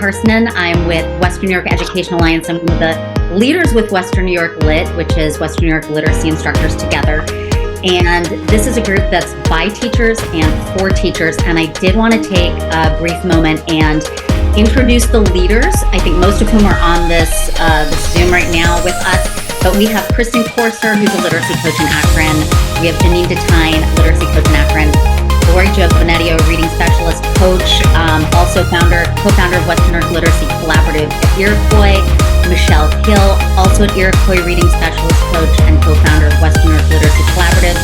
Karstinen. I'm with Western New York Education Alliance. I'm one of the leaders with Western New York LIT, which is Western New York Literacy Instructors Together. And this is a group that's by teachers and for teachers. And I did want to take a brief moment and introduce the leaders. I think most of whom are on this Zoom right now with us. But we have Kristen Corser, who's a literacy coach in Akron. We have Janine Detine, literacy coach in Akron. Lori Giovanetti, reading specialist coach, also co-founder of Western New York Literacy Collaborative at Iroquois. Michelle Hill, also an Iroquois reading specialist coach and co-founder of Western New York Literacy Collaborative.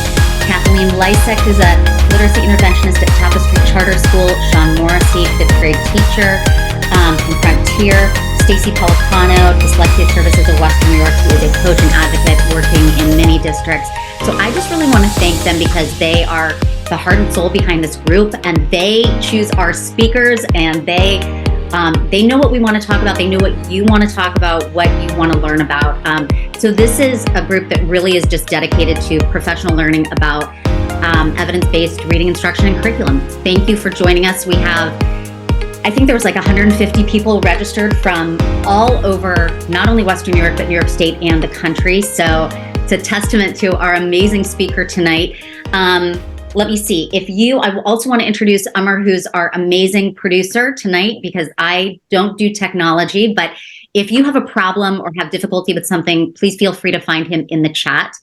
Kathleen Lysek, who's a literacy interventionist at Tapestry Charter School. Sean Morrissey, 5th grade teacher from Frontier. Stacy Pelicano, Dyslexia Services of Western New York, who is a coach and advocate working in many districts. So I just really want to thank them because they are the heart and soul behind this group, and they choose our speakers, and they know what we want to talk about. They know what you want to talk about, what you want to learn about. So this is a group that really is just dedicated to professional learning about evidence-based reading instruction and curriculum. Thank you for joining us. We have, I think there was like 150 people registered from all over, not only Western New York, but New York State and the country. So it's a testament to our amazing speaker tonight. Let me see. I also want to introduce Amar, who's our amazing producer tonight, because I don't do technology, but if you have a problem or have difficulty with something, please feel free to find him in the chat.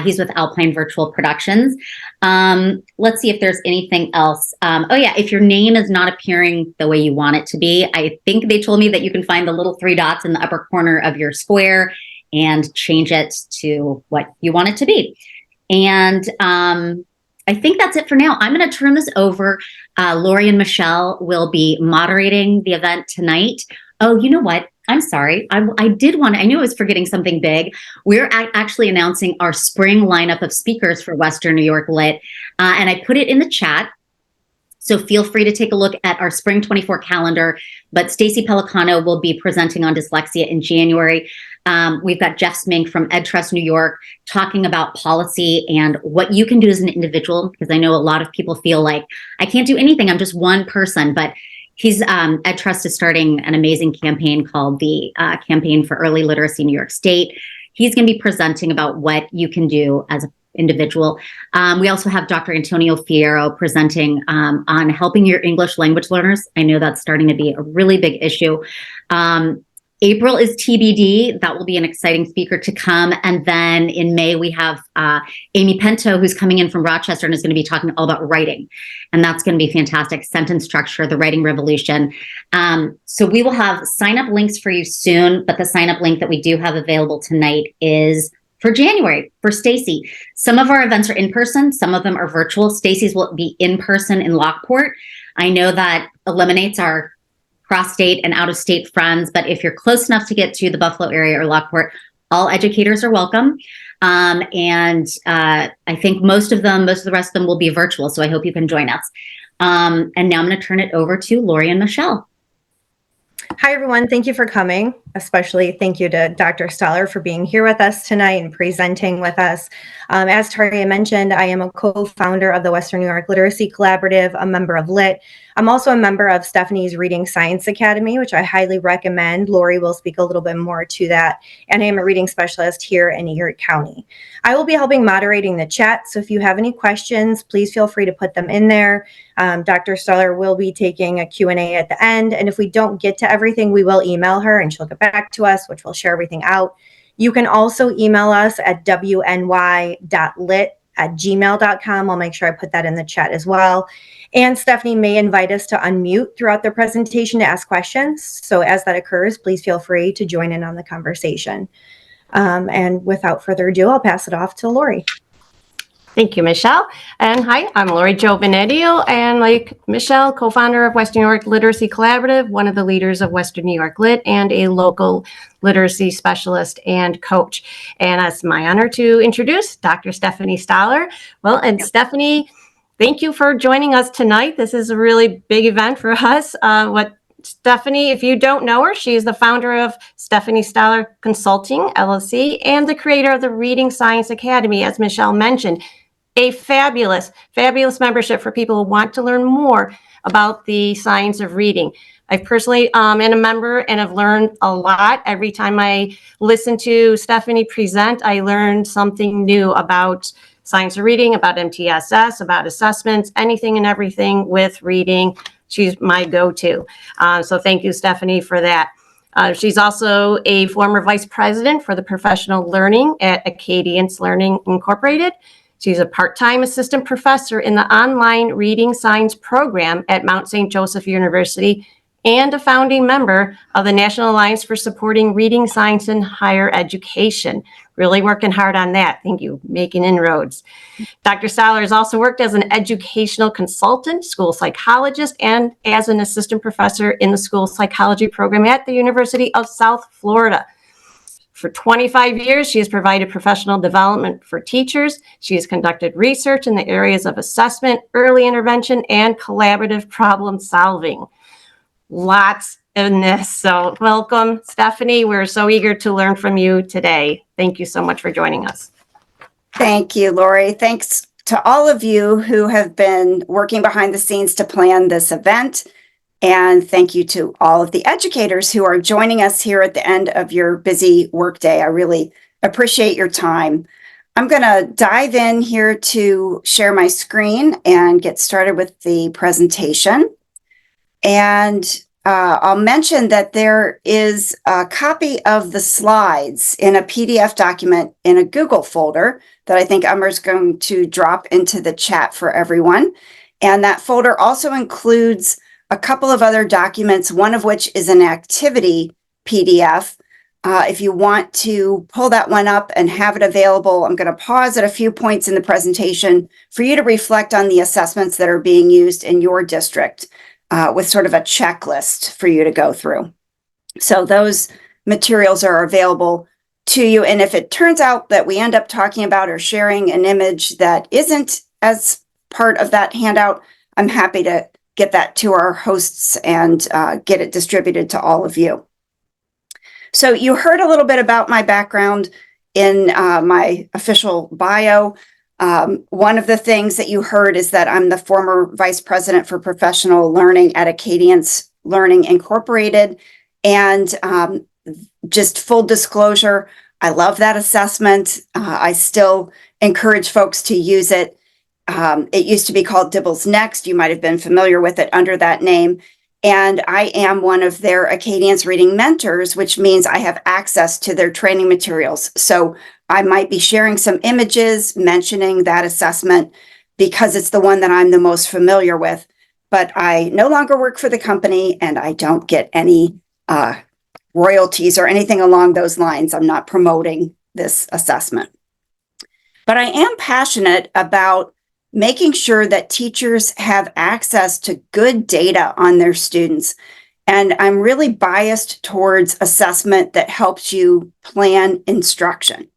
He's with Alpine Virtual Productions. Let's see if there's anything else. If your name is not appearing the way you want it to be, I think they told me that you can find the little 3 dots in the upper corner of your square and change it to what you want it to be. And I think that's it for now. I'm going to turn this over. Lori and Michelle will be moderating the event tonight. Oh, you know what? I'm sorry. I knew I was forgetting something big. We're actually announcing our spring lineup of speakers for Western New York LIT. And I put it in the chat. So feel free to take a look at our spring 24 calendar. But Stacy Pelicano will be presenting on dyslexia in January. We've got Jeff Smink from EdTrust New York talking about policy and what you can do as an individual, because I know a lot of people feel like I can't do anything. I'm just one person, but EdTrust is starting an amazing campaign called the Campaign for Early Literacy New York State. He's going to be presenting about what you can do as an individual. We also have Dr. Antonio Fierro presenting on helping your English language learners. I know that's starting to be a really big issue. April is TBD. That will be an exciting speaker to come. And then in May, we have Amy Pinto, who's coming in from Rochester and is going to be talking all about writing. And that's going to be fantastic. Sentence structure, the writing revolution. So we will have sign-up links for you soon. But the sign-up link that we do have available tonight is for January, for Stacy. Some of our events are in person. Some of them are virtual. Stacy's will be in person in Lockport. I know that eliminates our cross-state and out-of-state friends, but if you're close enough to get to the Buffalo area or Lockport, all educators are welcome. And I think most of the rest of them will be virtual, so I hope you can join us. And now I'm going to turn it over to Lori and Michelle. Hi, everyone. Thank you for coming. Especially thank you to Dr. Stollar for being here with us tonight and presenting with us. As Taria mentioned, I am a co-founder of the Western New York Literacy Collaborative, a member of LIT. I'm also a member of Stephanie's Reading Science Academy, which I highly recommend. Lori will speak a little bit more to that. And I am a reading specialist here in Erie County. I will be helping moderating the chat. So if you have any questions, please feel free to put them in there. Dr. Stollar will be taking a Q&A at the end. And if we don't get to everything, we will email her and she'll get back to us, which will share everything out. You can also email us at wny.lit@gmail.com. I'll make sure I put that in the chat as well. And Stephanie may invite us to unmute throughout the presentation to ask questions. So as that occurs, please feel free to join in on the conversation. And without further ado, I'll pass it off to Lori. Thank you, Michelle. And hi, I'm Lori Giovanetti, and like Michelle, co-founder of Western New York Literacy Collaborative, one of the leaders of Western New York LIT, and a local literacy specialist and coach. And it's my honor to introduce Dr. Stephanie Stollar. Well, and Stephanie, thank you for joining us tonight. This is a really big event for us. Stephanie, if you don't know her, she is the founder of Stephanie Stollar Consulting, LLC, and the creator of the Reading Science Academy, as Michelle mentioned. A fabulous, fabulous membership for people who want to learn more about the science of reading. I personally am a member and have learned a lot. Every time I listen to Stephanie present, I learn something new about science of reading, about MTSS, about assessments, anything and everything with reading. She's my go-to. So thank you, Stephanie, for that. She's also a former vice president for the professional learning at Acadience Learning Incorporated. She's a part-time assistant professor in the online reading science program at Mount St. Joseph University and a founding member of the National Alliance for Supporting Reading Science in Higher Education. Really working hard on that. Thank you. Making inroads. Dr. Stollar has also worked as an educational consultant, school psychologist, and as an assistant professor in the school psychology program at the University of South Florida. For 25 years, she has provided professional development for teachers. She has conducted research in the areas of assessment, early intervention, and collaborative problem solving. Lots in this. So welcome, Stephanie. We're so eager to learn from you today. Thank you so much for joining us. Thank you, Lori. Thanks to all of you who have been working behind the scenes to plan this event. And thank you to all of the educators who are joining us here at the end of your busy workday. I really appreciate your time. I'm going to dive in here to share my screen and get started with the presentation. And I'll mention that there is a copy of the slides in a PDF document in a Google folder that I think Amber's going to drop into the chat for everyone. And that folder also includes a couple of other documents, one of which is an activity PDF. If you want to pull that one up and have it available, I'm going to pause at a few points in the presentation for you to reflect on the assessments that are being used in your district. With sort of a checklist for you to go through. So those materials are available to you. And if it turns out that we end up talking about or sharing an image that isn't as part of that handout, I'm happy to get that to our hosts and get it distributed to all of you. So you heard a little bit about my background in my official bio. One of the things that you heard is that I'm the former vice president for professional learning at Acadience Learning Incorporated. And just full disclosure, I love that assessment. I still encourage folks to use it. It used to be called Dibbles Next. You might have been familiar with it under that name. And I am one of their Acadience Reading Mentors, which means I have access to their training materials. So I might be sharing some images mentioning that assessment because it's the one that I'm the most familiar with. But I no longer work for the company and I don't get any royalties or anything along those lines. I'm not promoting this assessment. But I am passionate about making sure that teachers have access to good data on their students. And I'm really biased towards assessment that helps you plan instruction.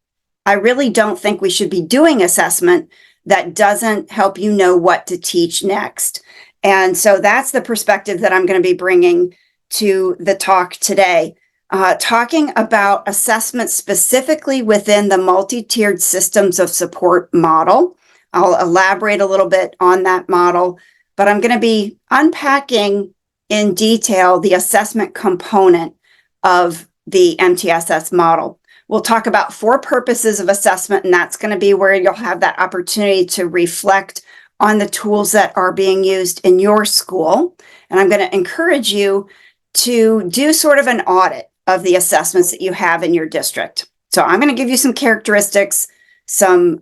I really don't think we should be doing assessment that doesn't help you know what to teach next. And so that's the perspective that I'm going to be bringing to the talk today, talking about assessment specifically within the multi-tiered systems of support model. I'll elaborate a little bit on that model, but I'm going to be unpacking in detail the assessment component of the MTSS model. We'll talk about 4 purposes of assessment, and that's going to be where you'll have that opportunity to reflect on the tools that are being used in your school. And I'm going to encourage you to do sort of an audit of the assessments that you have in your district. So I'm going to give you some characteristics, some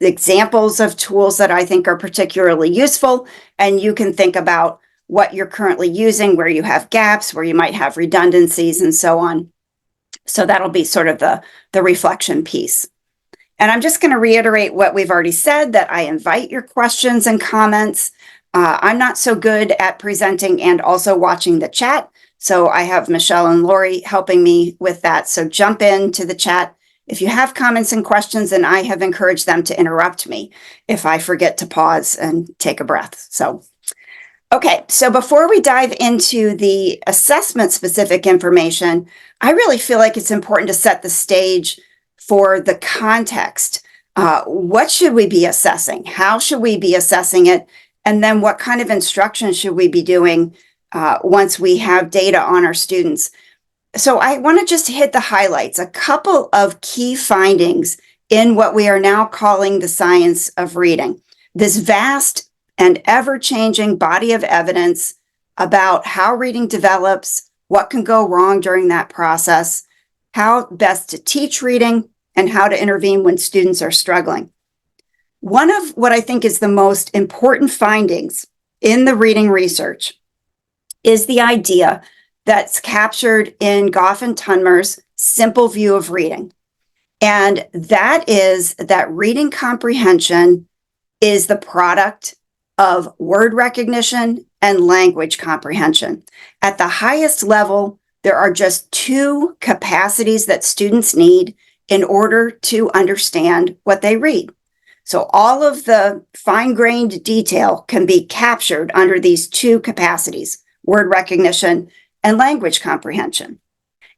examples of tools that I think are particularly useful, and you can think about what you're currently using, where you have gaps, where you might have redundancies, and so on. So that'll be sort of the reflection piece. And I'm just going to reiterate what we've already said, that I invite your questions and comments. I'm not so good at presenting and also watching the chat, so I have Michelle and Lori helping me with that. So jump into the chat if you have comments and questions, and I have encouraged them to interrupt me if I forget to pause and take a breath. So, okay, so before we dive into the assessment specific information, I really feel like it's important to set the stage for the context. What should we be assessing? How should we be assessing it? And then what kind of instruction should we be doing once we have data on our students. So I want to just hit the highlights, a couple of key findings in what we are now calling the science of reading. This vast and ever-changing body of evidence about how reading develops, what can go wrong during that process, how best to teach reading, and how to intervene when students are struggling. One of what I think is the most important findings in the reading research is the idea that's captured in Goff and Tunmer's simple view of reading. And that is that reading comprehension is the product of word recognition and language comprehension. At the highest level, there are just two capacities that students need in order to understand what they read. So all of the fine-grained detail can be captured under these two capacities, word recognition and language comprehension.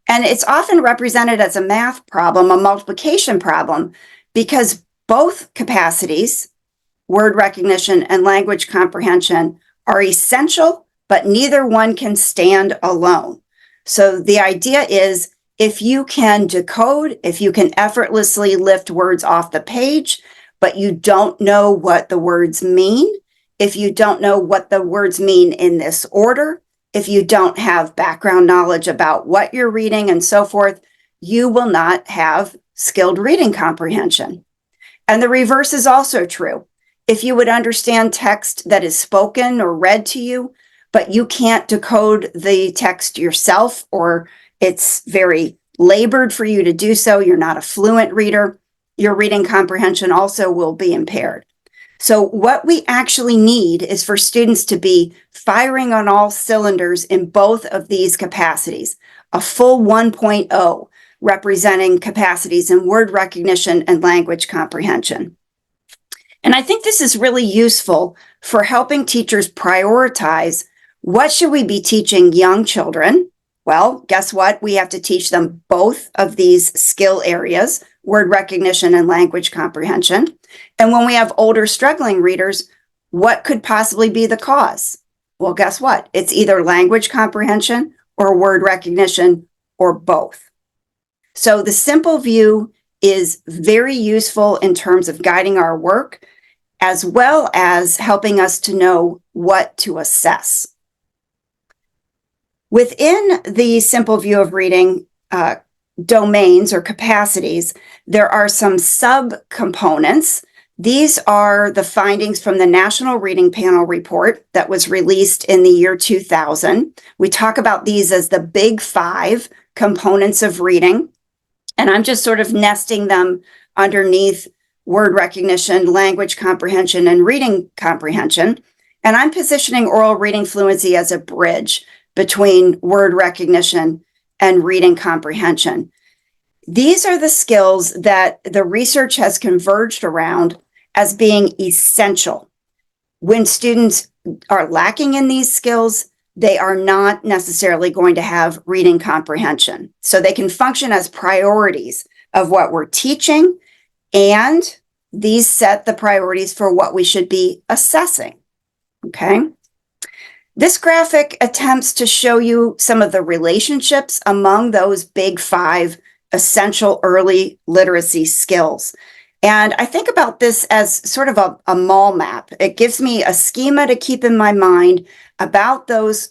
And it's often represented as a math problem, a multiplication problem, because both capacities, word recognition and language comprehension, are essential, but neither one can stand alone. So the idea is, if you can decode, if you can effortlessly lift words off the page, but you don't know what the words mean, if you don't know what the words mean in this order, if you don't have background knowledge about what you're reading and so forth, you will not have skilled reading comprehension. And the reverse is also true. If you would understand text that is spoken or read to you, but you can't decode the text yourself, or it's very labored for you to do so, you're not a fluent reader, your reading comprehension also will be impaired. So what we actually need is for students to be firing on all cylinders in both of these capacities, a full 1.0 representing capacities in word recognition and language comprehension. And I think this is really useful for helping teachers prioritize what should we be teaching young children. Well, guess what? We have to teach them both of these skill areas, word recognition and language comprehension. And when we have older struggling readers, what could possibly be the cause? Well, guess what? It's either language comprehension or word recognition or both. So the simple view is very useful in terms of guiding our work, as well as helping us to know what to assess. Within the simple view of reading domains or capacities, there are some subcomponents. These are the findings from the National Reading Panel report that was released in the year 2000. We talk about these as the big five components of reading, and I'm just sort of nesting them underneath word recognition, language comprehension, and reading comprehension. And I'm positioning oral reading fluency as a bridge between word recognition and reading comprehension. These are the skills that the research has converged around as being essential. When students are lacking in these skills, they are not necessarily going to have reading comprehension. So they can function as priorities of what we're teaching, and these set the priorities for what we should be assessing. Okay. This graphic attempts to show you some of the relationships among those big five essential early literacy skills. And I think about this as sort of a mall map. It gives me a schema to keep in my mind about those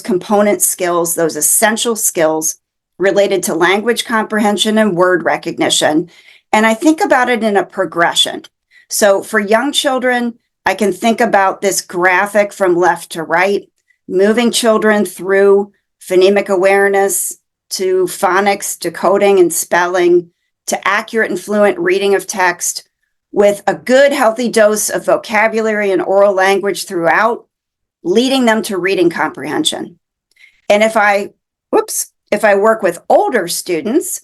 component skills, those essential skills related to language comprehension and word recognition. And I think about it in a progression. So for young children, I can think about this graphic from left to right, moving children through phonemic awareness to phonics, decoding and spelling, to accurate and fluent reading of text, with a good healthy dose of vocabulary and oral language throughout, leading them to reading comprehension. And if I work with older students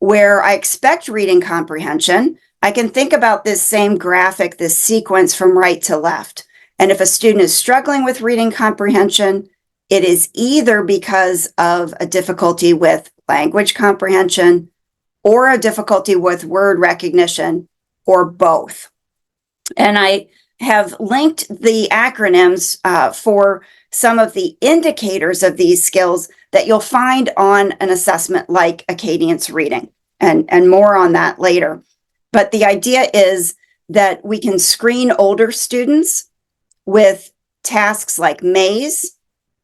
where I expect reading comprehension, I can think about this same graphic, this sequence from right to left. And if a student is struggling with reading comprehension, it is either because of a difficulty with language comprehension or a difficulty with word recognition, or both. And I have linked the acronyms for some of the indicators of these skills that you'll find on an assessment like Acadience reading, and more on that later. But the idea is that we can screen older students with tasks like maze,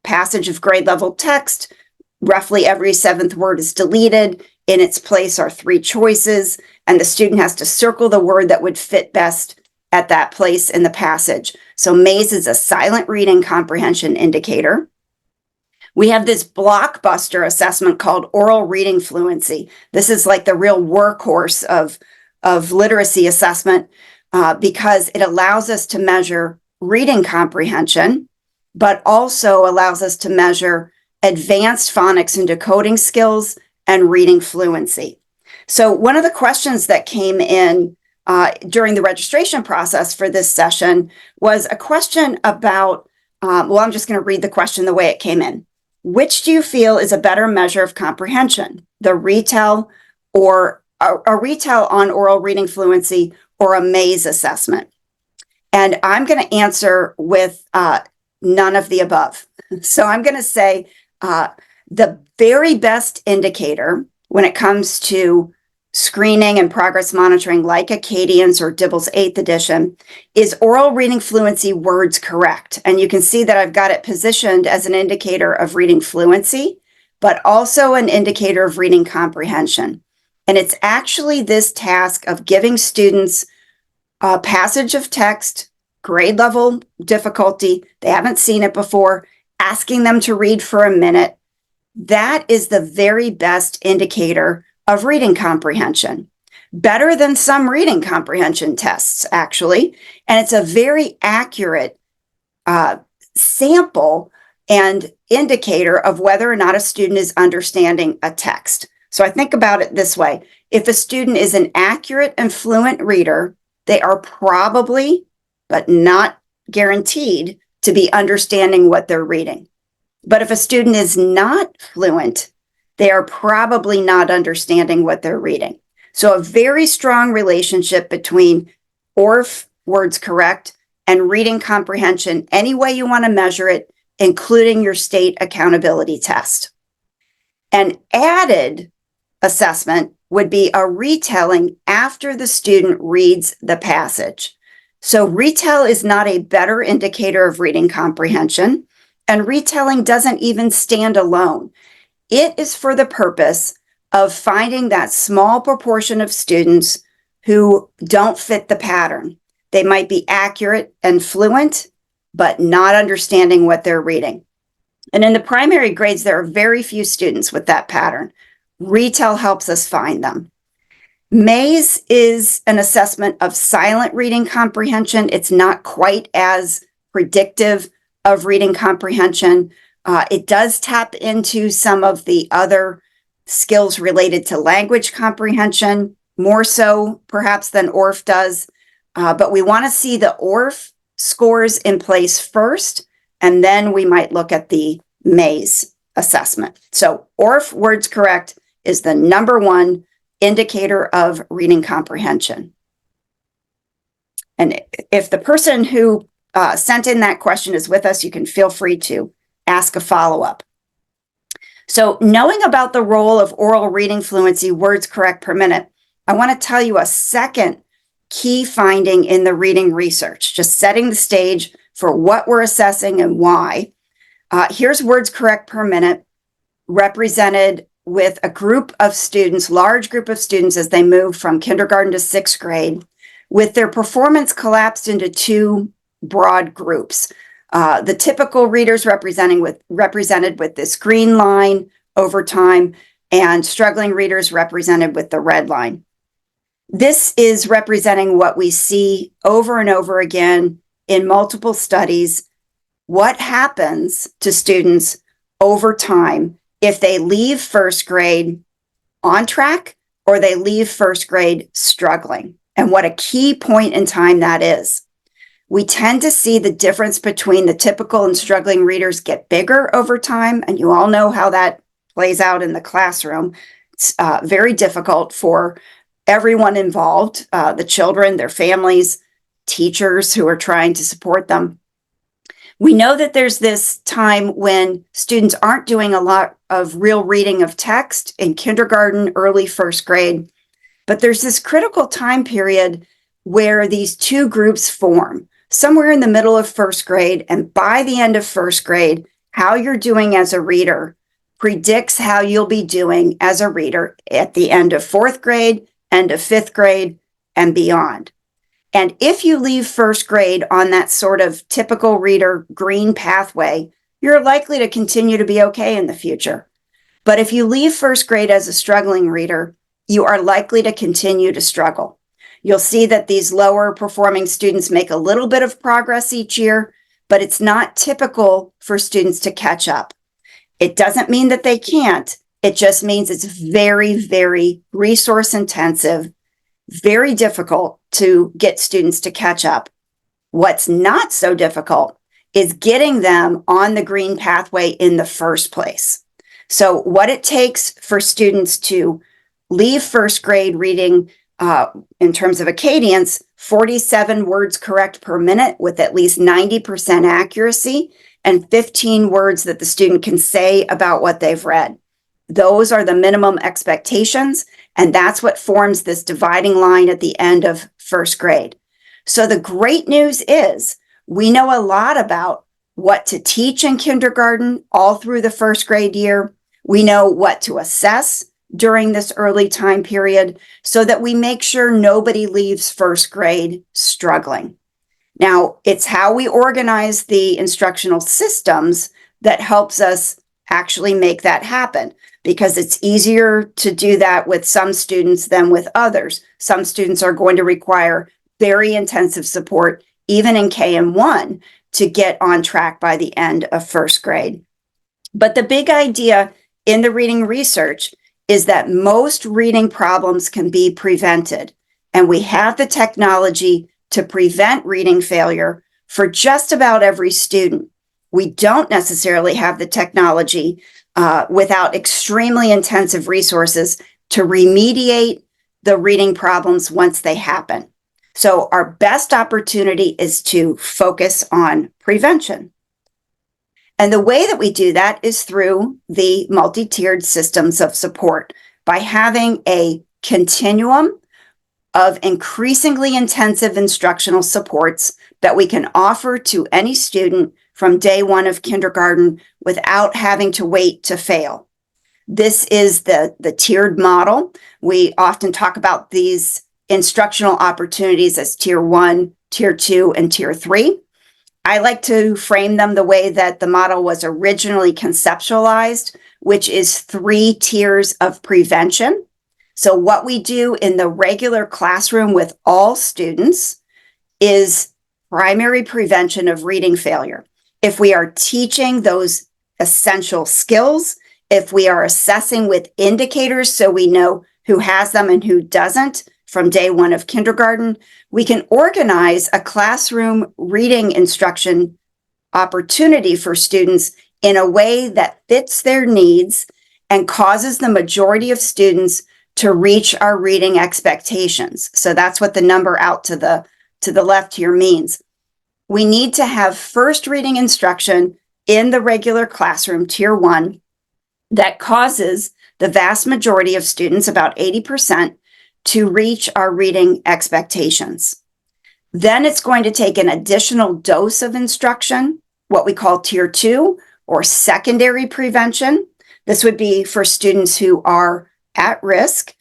passage of grade level text, roughly every seventh word is deleted. In its place are 3 choices, and the student has to circle the word that would fit best at that place in the passage. So maze is a silent reading comprehension indicator. We have this blockbuster assessment called oral reading fluency. This is like the real workhorse of literacy assessment because it allows us to measure reading comprehension, but also allows us to measure advanced phonics and decoding skills and reading fluency. So one of the questions that came in during the registration process for this session was a question about, well, I'm just going to read the question the way it came in. Which do you feel is a better measure of comprehension, the retell or a retell on oral reading fluency or a maze assessment? And I'm going to answer with none of the above. So I'm going to say the very best indicator when it comes to screening and progress monitoring like Acadience or Dibble's 8th edition is oral reading fluency words correct. And you can see that I've got it positioned as an indicator of reading fluency, but also an indicator of reading comprehension. And it's actually this task of giving students a passage of text, grade level difficulty, they haven't seen it before, asking them to read for a minute. That is the very best indicator of reading comprehension, better than some reading comprehension tests, actually. And it's a very accurate sample and indicator of whether or not a student is understanding a text. So I think about it this way. If a student is an accurate and fluent reader, they are probably, but not guaranteed, to be understanding what they're reading. But if a student is not fluent, they are probably not understanding what they're reading. So a very strong relationship between ORF, words correct, and reading comprehension, any way you want to measure it, including your state accountability test. An added assessment would be a retelling after the student reads the passage. So retell is not a better indicator of reading comprehension, and retelling doesn't even stand alone. It is for the purpose of finding that small proportion of students who don't fit the pattern. They might be accurate and fluent, but not understanding what they're reading. And in the primary grades, there are very few students with that pattern. Retell helps us find them. Maze is an assessment of silent reading comprehension. It's not quite as predictive of reading comprehension. It does tap into some of the other skills related to language comprehension, more so perhaps than ORF does. But we want to see the ORF scores in place first, and then we might look at the maze assessment. So ORF, words correct, is the number one indicator of reading comprehension. And if the person who sent in that question is with us, you can feel free to ask a follow-up. So knowing about the role of oral reading fluency, words correct per minute, I want to tell you a second key finding in the reading research, just setting the stage for what we're assessing and why. Here's words correct per minute represented with a group of students, large group of students as they move from kindergarten to 6th grade, with their performance collapsed into 2 broad groups. The typical readers represented with this green line over time, and struggling readers represented with the red line. This is representing what we see over and over again in multiple studies. What happens to students over time if they leave 1st grade on track or they leave 1st grade struggling, and what a key point in time that is. We tend to see the difference between the typical and struggling readers get bigger over time, and you all know how that plays out in the classroom. It's very difficult for everyone involved, the children, their families, teachers who are trying to support them. We know that there's this time when students aren't doing a lot of real reading of text in kindergarten, early first grade, but there's this critical time period where these two groups form somewhere in the middle of first grade. And by the end of first grade, how you're doing as a reader predicts how you'll be doing as a reader at the end of fourth grade, end of fifth grade, and beyond. And if you leave first grade on that sort of typical reader green pathway, you're likely to continue to be okay in the future. But if you leave first grade as a struggling reader, you are likely to continue to struggle. You'll see that these lower performing students make a little bit of progress each year, but it's not typical for students to catch up. It doesn't mean that they can't. It just means it's very, very resource intensive, very difficult to get students to catch up. What's not so difficult is getting them on the green pathway in the first place. So what it takes for students to leave first grade reading in terms of Acadians, 47 words correct per minute with at least 90% accuracy and 15 words that the student can say about what they've read. Those are the minimum expectations, and that's what forms this dividing line at the end of first grade. So the great news is we know a lot about what to teach in kindergarten all through the first grade year. We know what to assess during this early time period so that we make sure nobody leaves first grade struggling. Now, it's how we organize the instructional systems that helps us actually make that happen, because it's easier to do that with some students than with others. Some students are going to require very intensive support, even in KM1, to get on track by the end of first grade. But the big idea in the reading research is that most reading problems can be prevented, and we have the technology to prevent reading failure for just about every student. We don't necessarily have the technology without extremely intensive resources to remediate the reading problems once they happen. So our best opportunity is to focus on prevention. And the way that we do that is through the multi-tiered systems of support by having a continuum of increasingly intensive instructional supports that we can offer to any student from day one of kindergarten without having to wait to fail. This is the tiered model. We often talk about these instructional opportunities as tier 1, tier 2, and tier 3. I like to frame them the way that the model was originally conceptualized, which is 3 tiers of prevention. So what we do in the regular classroom with all students is primary prevention of reading failure. If we are teaching those essential skills, if we are assessing with indicators so we know who has them and who doesn't from day one of kindergarten, we can organize a classroom reading instruction opportunity for students in a way that fits their needs and causes the majority of students to reach our reading expectations. So that's what the number out to the left here means. We need to have first reading instruction in the regular classroom, tier 1, that causes the vast majority of students, about 80%, to reach our reading expectations. Then it's going to take an additional dose of instruction, what we call tier 2 or secondary prevention. This would be for students who are at risk,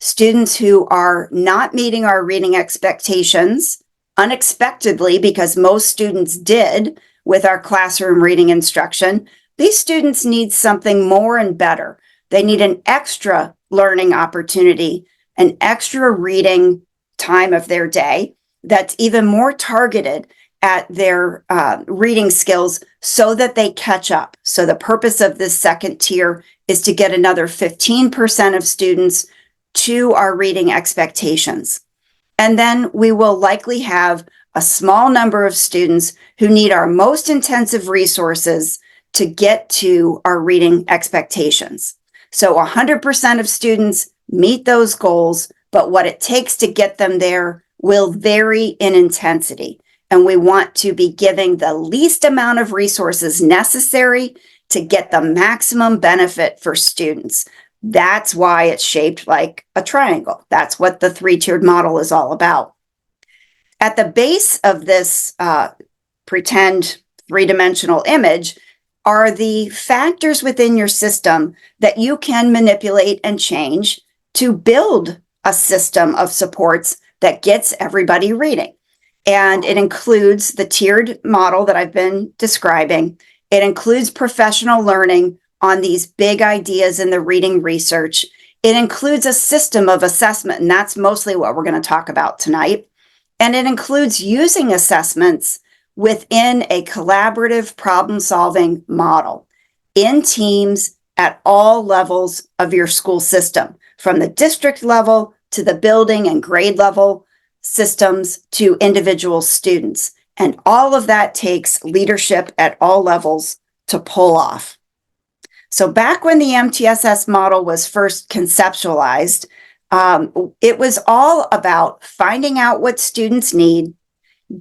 students who are not meeting our reading expectations unexpectedly, because most students did with our classroom reading instruction. These students need something more and better. They need an extra learning opportunity, an extra reading time of their day that's even more targeted at their reading skills so that they catch up. So the purpose of this second tier is to get another 15% of students to our reading expectations. And then we will likely have a small number of students who need our most intensive resources to get to our reading expectations. So 100% of students meet those goals, but what it takes to get them there will vary in intensity, and we want to be giving the least amount of resources necessary to get the maximum benefit for students. That's why it's shaped like a triangle. That's what the three-tiered model is all about. At the base of this pretend three-dimensional image are the factors within your system that you can manipulate and change to build a system of supports that gets everybody reading. And it includes the tiered model that I've been describing. It includes professional learning on these big ideas in the reading research. It includes a system of assessment, and that's mostly what we're going to talk about tonight. And it includes using assessments within a collaborative problem-solving model in teams at all levels of your school system, from the district level to the building and grade level systems to individual students. And all of that takes leadership at all levels to pull off. So back when the MTSS model was first conceptualized, it was all about finding out what students need,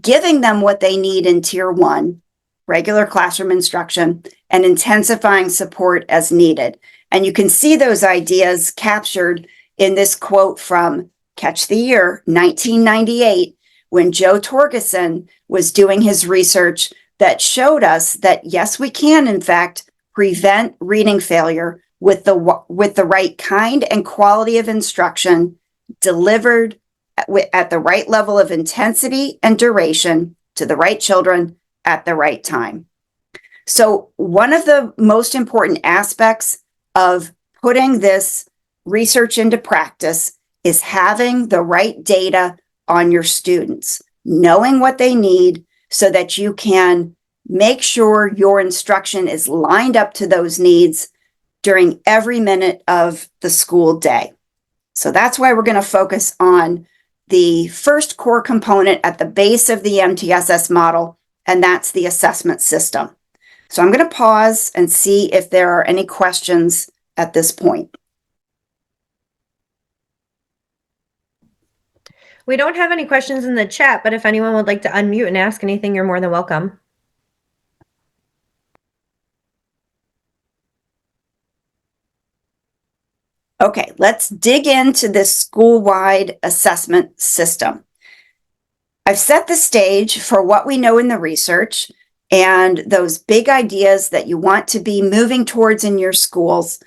giving them what they need in Tier 1, regular classroom instruction, and intensifying support as needed. And you can see those ideas captured in this quote from, catch the year, 1998, when Joe Torgeson was doing his research that showed us that, yes, we can, in fact, prevent reading failure with the right kind and quality of instruction delivered at the right level of intensity and duration to the right children at the right time. So one of the most important aspects of putting this research into practice is having the right data on your students, knowing what they need so that you can make sure your instruction is lined up to those needs during every minute of the school day. So that's why we're going to focus on the first core component at the base of the MTSS model, and that's the assessment system. So I'm going to pause and see if there are any questions at this point. We don't have any questions in the chat, but if anyone would like to unmute and ask anything, you're more than welcome. Okay, let's dig into this school-wide assessment system. I've set the stage for what we know in the research and those big ideas that you want to be moving towards in your schools.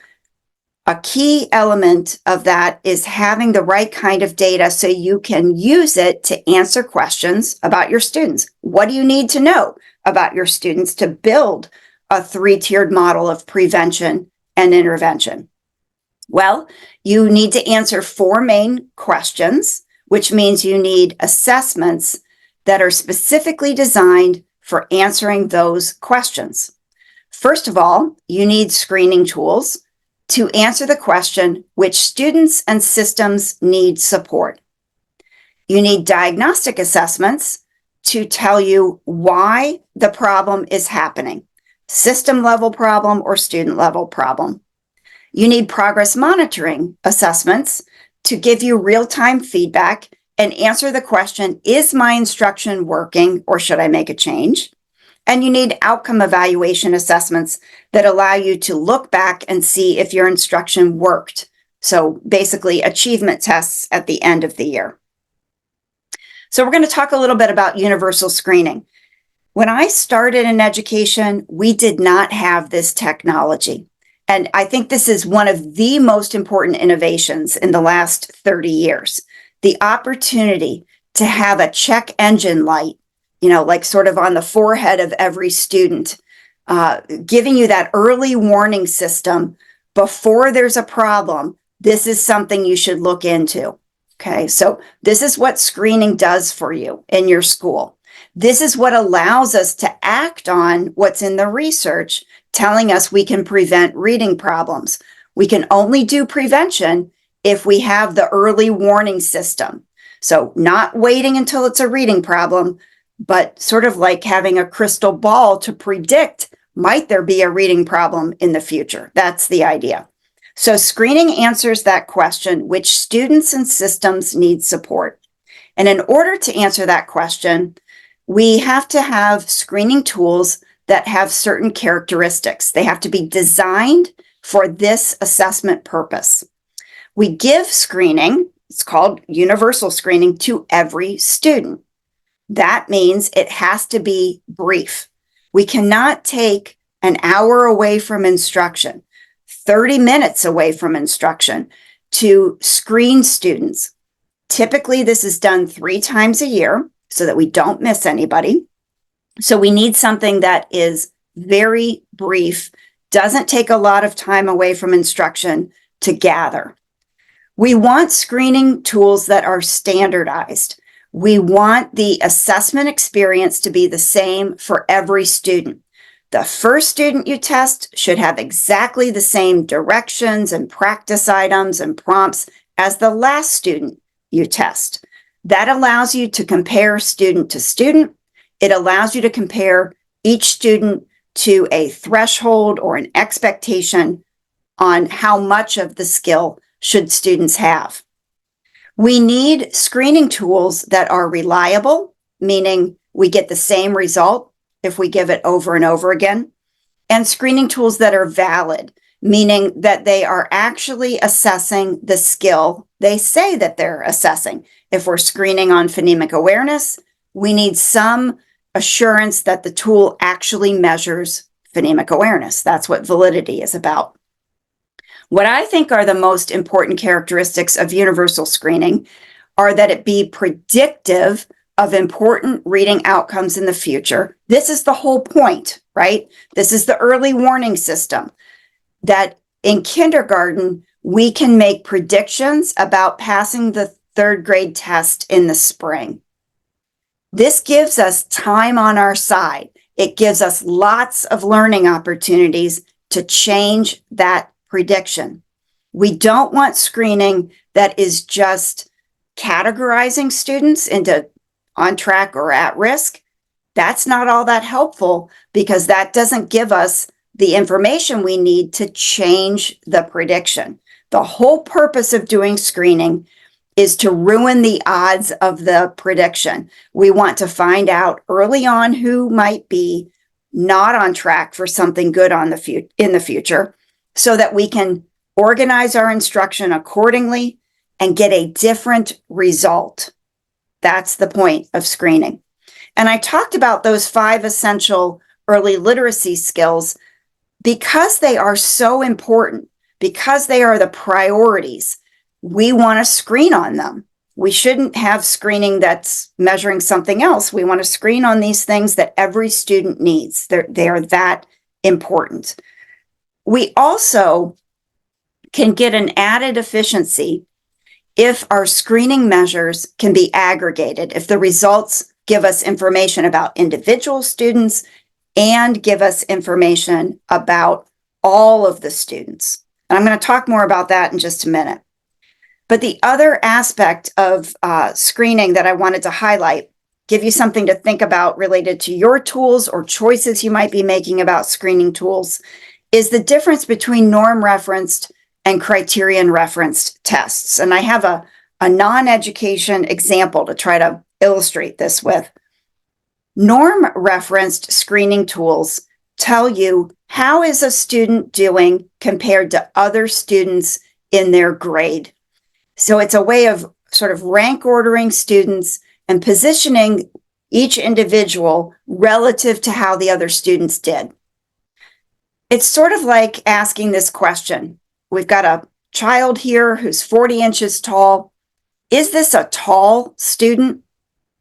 A key element of that is having the right kind of data so you can use it to answer questions about your students. What do you need to know about your students to build a three-tiered model of prevention and intervention? Well, you need to answer 4 main questions, which means you need assessments that are specifically designed for answering those questions. First of all, you need screening tools to answer the question, which students and systems need support. You need diagnostic assessments to tell you why the problem is happening, system level problem or student level problem. You need progress monitoring assessments to give you real-time feedback and answer the question, is my instruction working or should I make a change? And you need outcome evaluation assessments that allow you to look back and see if your instruction worked. So basically achievement tests at the end of the year. So we're going to talk a little bit about universal screening. When I started in education, we did not have this technology. And I think this is one of the most important innovations in the last 30 years. The opportunity to have a check engine light, like sort of on the forehead of every student, giving you that early warning system before there's a problem. This is something you should look into. Okay, so this is what screening does for you in your school. This is what allows us to act on what's in the research telling us we can prevent reading problems. We can only do prevention if we have the early warning system. So not waiting until it's a reading problem, but sort of like having a crystal ball to predict, might there be a reading problem in the future? That's the idea. So screening answers that question, which students and systems need support. And in order to answer that question, we have to have screening tools that have certain characteristics. They have to be designed for this assessment purpose. We give screening, it's called universal screening, to every student. That means it has to be brief. We cannot take an hour away from instruction, 30 minutes away from instruction to screen students. Typically, this is done 3 times a year so that we don't miss anybody. So we need something that is very brief, doesn't take a lot of time away from instruction to gather. We want screening tools that are standardized. We want the assessment experience to be the same for every student. The first student you test should have exactly the same directions and practice items and prompts as the last student you test. That allows you to compare student to student. It allows you to compare each student to a threshold or an expectation on how much of the skill should students have. We need screening tools that are reliable, meaning we get the same result if we give it over and over again, and screening tools that are valid, meaning that they are actually assessing the skill they say that they're assessing. If we're screening on phonemic awareness, we need some assurance that the tool actually measures phonemic awareness. That's what validity is about. What I think are the most important characteristics of universal screening are that it be predictive of important reading outcomes in the future. This is the whole point, right? This is the early warning system that in kindergarten, we can make predictions about passing the 3rd grade test in the spring. This gives us time on our side. It gives us lots of learning opportunities to change that prediction. We don't want screening that is just categorizing students into on track or at risk. That's not all that helpful because that doesn't give us the information we need to change the prediction. The whole purpose of doing screening is to ruin the odds of the prediction. We want to find out early on who might be not on track for something good in the future so that we can organize our instruction accordingly and get a different result. That's the point of screening. And I talked about those 5 essential early literacy skills because they are so important, because they are the priorities. We want to screen on them. We shouldn't have screening that's measuring something else. We want to screen on these things that every student needs. They are that important. We also can get an added efficiency if our screening measures can be aggregated, if the results give us information about individual students and give us information about all of the students. And I'm going to talk more about that in just a minute. But the other aspect of screening that I wanted to highlight, give you something to think about related to your tools or choices you might be making about screening tools, is the difference between norm referenced and criterion referenced tests. And I have a non-education example to try to illustrate this with. Norm referenced screening tools tell you how is a student doing compared to other students in their grade. So it's a way of sort of rank ordering students and positioning each individual relative to how the other students did. It's sort of like asking this question. We've got a child here who's 40 inches tall. Is this a tall student?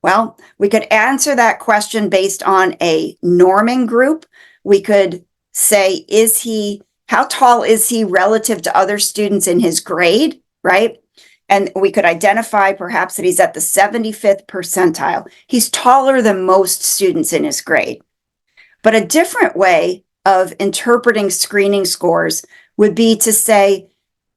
Well, we could answer that question based on a norming group. We could say, how tall is he relative to other students in his grade, right? And we could identify perhaps that he's at the 75th percentile. He's taller than most students in his grade. But a different way of interpreting screening scores would be to say,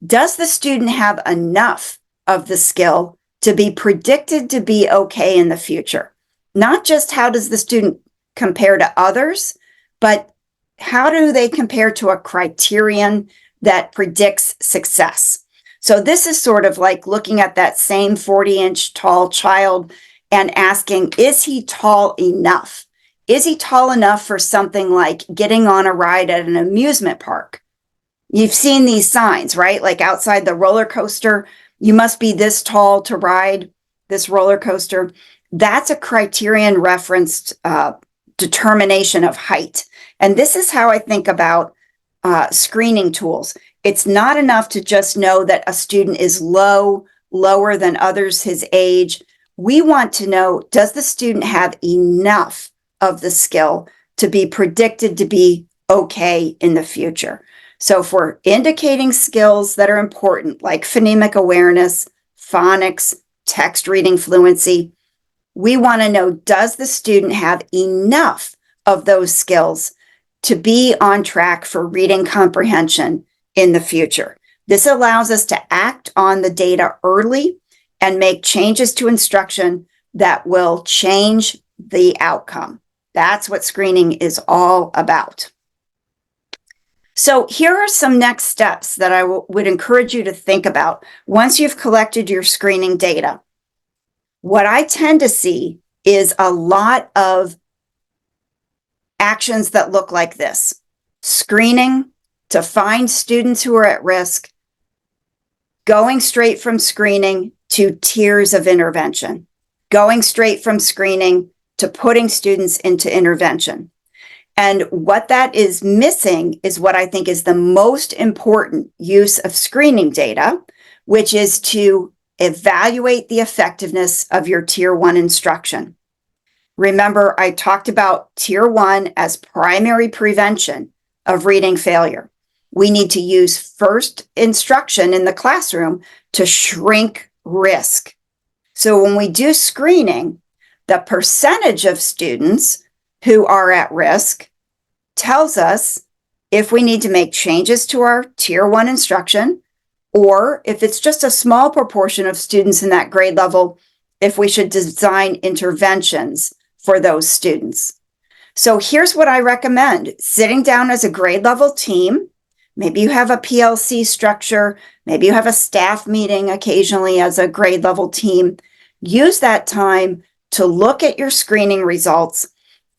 does the student have enough of the skill to be predicted to be okay in the future? Not just how does the student compare to others, but how do they compare to a criterion that predicts success? So this is sort of like looking at that same 40-inch tall child and asking, is he tall enough? Is he tall enough for something like getting on a ride at an amusement park? You've seen these signs, right? Like outside the roller coaster, you must be this tall to ride this roller coaster. That's a criterion referenced determination of height. And this is how I think about screening tools. It's not enough to just know that a student is lower than others his age. We want to know, does the student have enough of the skill to be predicted to be okay in the future? So if we're indicating skills that are important, like phonemic awareness, phonics, text reading fluency, we want to know, does the student have enough of those skills to be on track for reading comprehension in the future? This allows us to act on the data early and make changes to instruction that will change the outcome. That's what screening is all about. So here are some next steps that I would encourage you to think about once you've collected your screening data. What I tend to see is a lot of actions that look like this. Screening to find students who are at risk, going straight from screening to tiers of intervention, going straight from screening to putting students into intervention. And what that is missing is what I think is the most important use of screening data, which is to evaluate the effectiveness of your Tier 1 instruction. Remember, I talked about Tier 1 as primary prevention of reading failure. We need to use first instruction in the classroom to shrink risk. So when we do screening, the percentage of students who are at risk tells us if we need to make changes to our Tier 1 instruction, or if it's just a small proportion of students in that grade level, if we should design interventions for those students. So here's what I recommend. Sitting down as a grade level team, maybe you have a PLC structure, maybe you have a staff meeting occasionally as a grade level team. Use that time to look at your screening results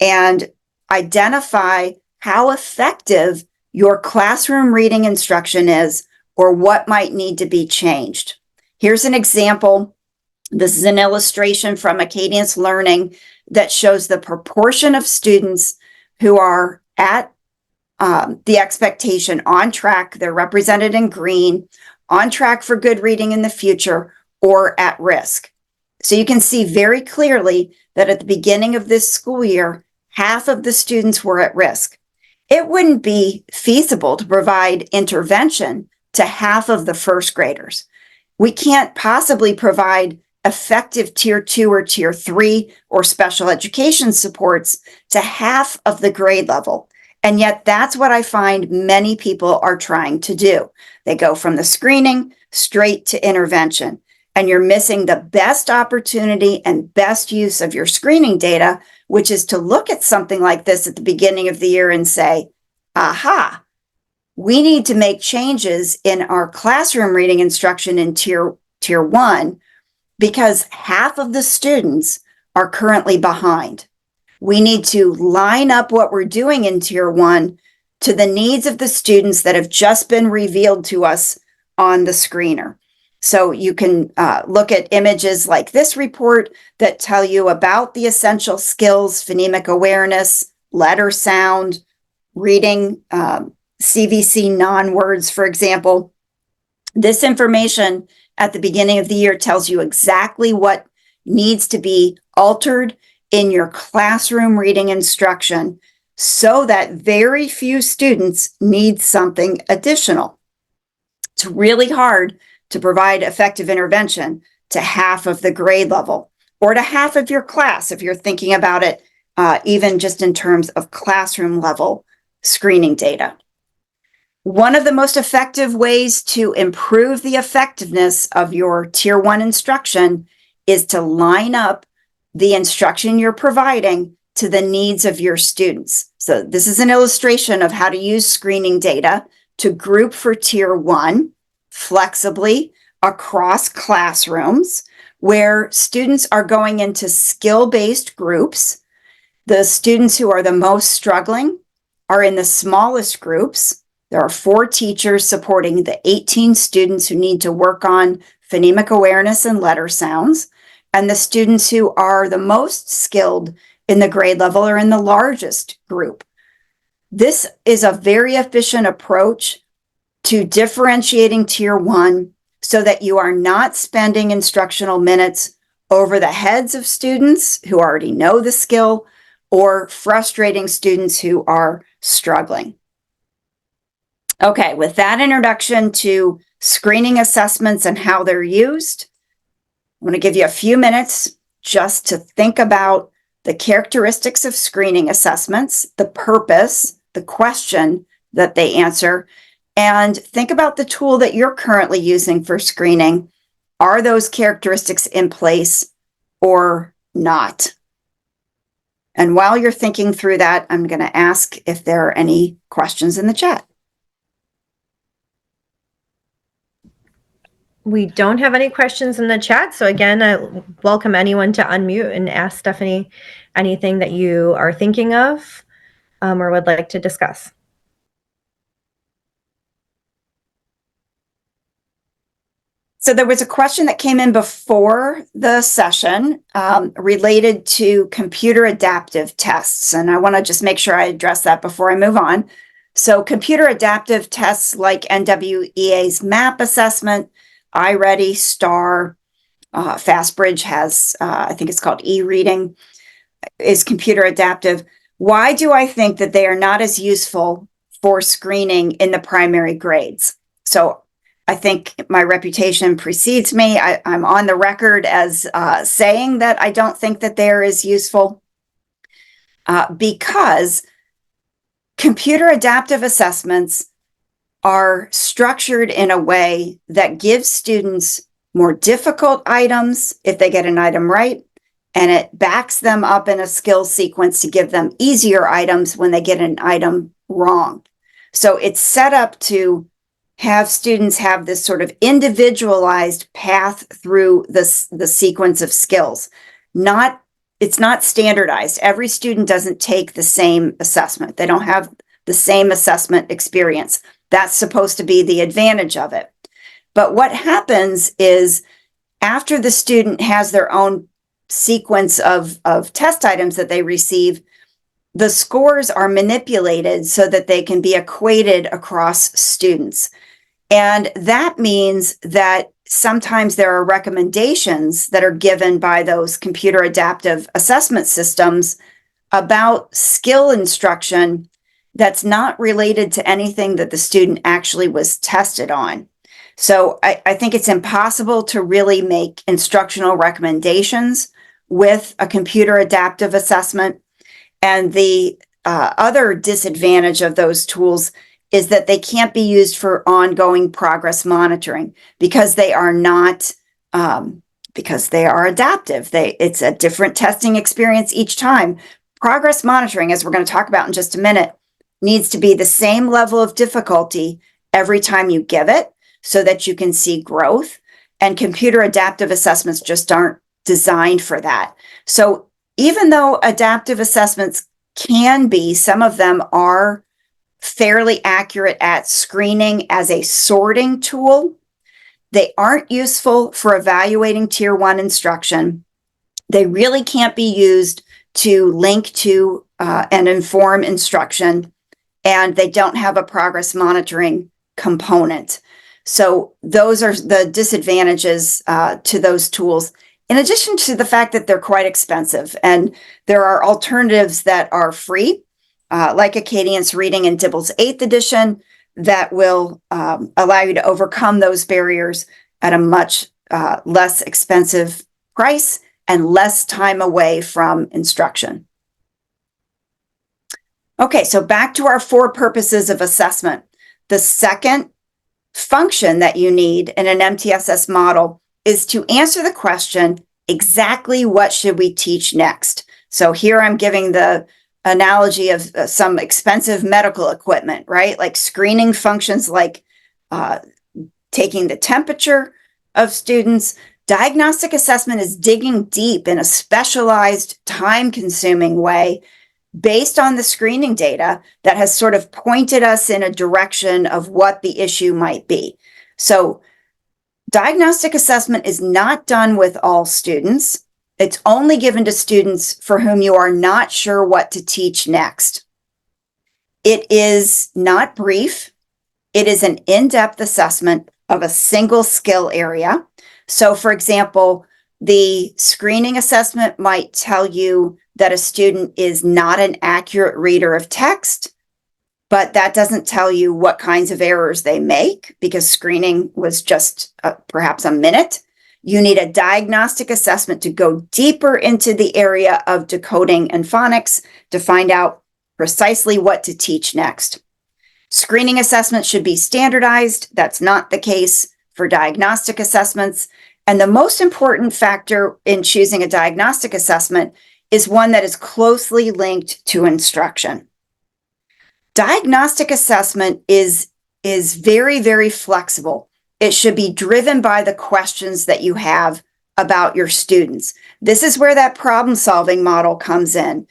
and identify how effective your classroom reading instruction is or what might need to be changed. Here's an example. This is an illustration from Acadience Learning that shows the proportion of students who are at the expectation on track. They're represented in green, on track for good reading in the future, or at risk. So you can see very clearly that at the beginning of this school year, half of the students were at risk. It wouldn't be feasible to provide intervention to half of the first graders. We can't possibly provide effective Tier 2 or Tier 3 or special education supports to half of the grade level. And yet that's what I find many people are trying to do. They go from the screening straight to intervention. And you're missing the best opportunity and best use of your screening data, which is to look at something like this at the beginning of the year and say, aha, we need to make changes in our classroom reading instruction in Tier 1 because half of the students are currently behind. We need to line up what we're doing in Tier 1 to the needs of the students that have just been revealed to us on the screener. So you can look at images like this report that tell you about the essential skills, phonemic awareness, letter sound, reading, CVC non-words, for example. This information at the beginning of the year tells you exactly what needs to be altered in your classroom reading instruction so that very few students need something additional. It's really hard to provide effective intervention to half of the grade level or to half of your class if you're thinking about it even just in terms of classroom level screening data. One of the most effective ways to improve the effectiveness of your Tier 1 instruction is to line up the instruction you're providing to the needs of your students. So this is an illustration of how to use screening data to group for Tier 1 flexibly across classrooms where students are going into skill-based groups. The students who are the most struggling are in the smallest groups. There are 4 teachers supporting the 18 students who need to work on phonemic awareness and letter sounds. And the students who are the most skilled in the grade level are in the largest group. This is a very efficient approach to differentiating Tier 1 so that you are not spending instructional minutes over the heads of students who already know the skill or frustrating students who are struggling. Okay, with that introduction to screening assessments and how they're used, I'm going to give you a few minutes just to think about the characteristics of screening assessments, the purpose, the question that they answer, and think about the tool that you're currently using for screening. Are those characteristics in place or not? And while you're thinking through that, I'm going to ask if there are any questions in the chat. We don't have any questions in the chat. So again, I welcome anyone to unmute and ask Stephanie anything that you are thinking of or would like to discuss. So there was a question that came in before the session related to computer adaptive tests. And I want to just make sure I address that before I move on. So computer adaptive tests like NWEA's MAP assessment, iReady, STAR, FastBridge has, I think it's called e-reading, is computer adaptive. Why do I think that they are not as useful for screening in the primary grades? So I think my reputation precedes me. I'm on the record as saying that I don't think that they're as useful because computer adaptive assessments are structured in a way that gives students more difficult items if they get an item right, and it backs them up in a skill sequence to give them easier items when they get an item wrong. So it's set up to have students have this sort of individualized path through the sequence of skills. It's not standardized. Every student doesn't take the same assessment. They don't have the same assessment experience. That's supposed to be the advantage of it. But what happens is after the student has their own sequence of test items that they receive, the scores are manipulated so that they can be equated across students. And that means that sometimes there are recommendations that are given by those computer adaptive assessment systems about skill instruction that's not related to anything that the student actually was tested on. So I think it's impossible to really make instructional recommendations with a computer adaptive assessment. And the other disadvantage of those tools is that they can't be used for ongoing progress monitoring because they are not, because they are adaptive. It's a different testing experience each time. Progress monitoring, as we're going to talk about in just a minute, needs to be the same level of difficulty every time you give it so that you can see growth. And computer adaptive assessments just aren't designed for that. So even though adaptive assessments can be, some of them are fairly accurate at screening as a sorting tool, they aren't useful for evaluating Tier 1 instruction. They really can't be used to link to and inform instruction, and they don't have a progress monitoring component. So those are the disadvantages to those tools, in addition to the fact that they're quite expensive. And there are alternatives that are free, like Acadience Reading and Dibble's 8th edition, that will allow you to overcome those barriers at a much less expensive price and less time away from instruction. Okay, so back to our 4 purposes of assessment. The second function that you need in an MTSS model is to answer the question, exactly what should we teach next? So here I'm giving the analogy of some expensive medical equipment, right? Like screening functions like taking the temperature of students. Diagnostic assessment is digging deep in a specialized, time-consuming way based on the screening data that has sort of pointed us in a direction of what the issue might be. So diagnostic assessment is not done with all students. It's only given to students for whom you are not sure what to teach next. It is not brief. It is an in-depth assessment of a single skill area. So, for example, the screening assessment might tell you that a student is not an accurate reader of text, but that doesn't tell you what kinds of errors they make because screening was just perhaps a minute. You need a diagnostic assessment to go deeper into the area of decoding and phonics to find out precisely what to teach next. Screening assessments should be standardized. That's not the case for diagnostic assessments. And the most important factor in choosing a diagnostic assessment is one that is closely linked to instruction. Diagnostic assessment is very, very flexible. It should be driven by the questions that you have about your students. This is where that problem-solving model comes in.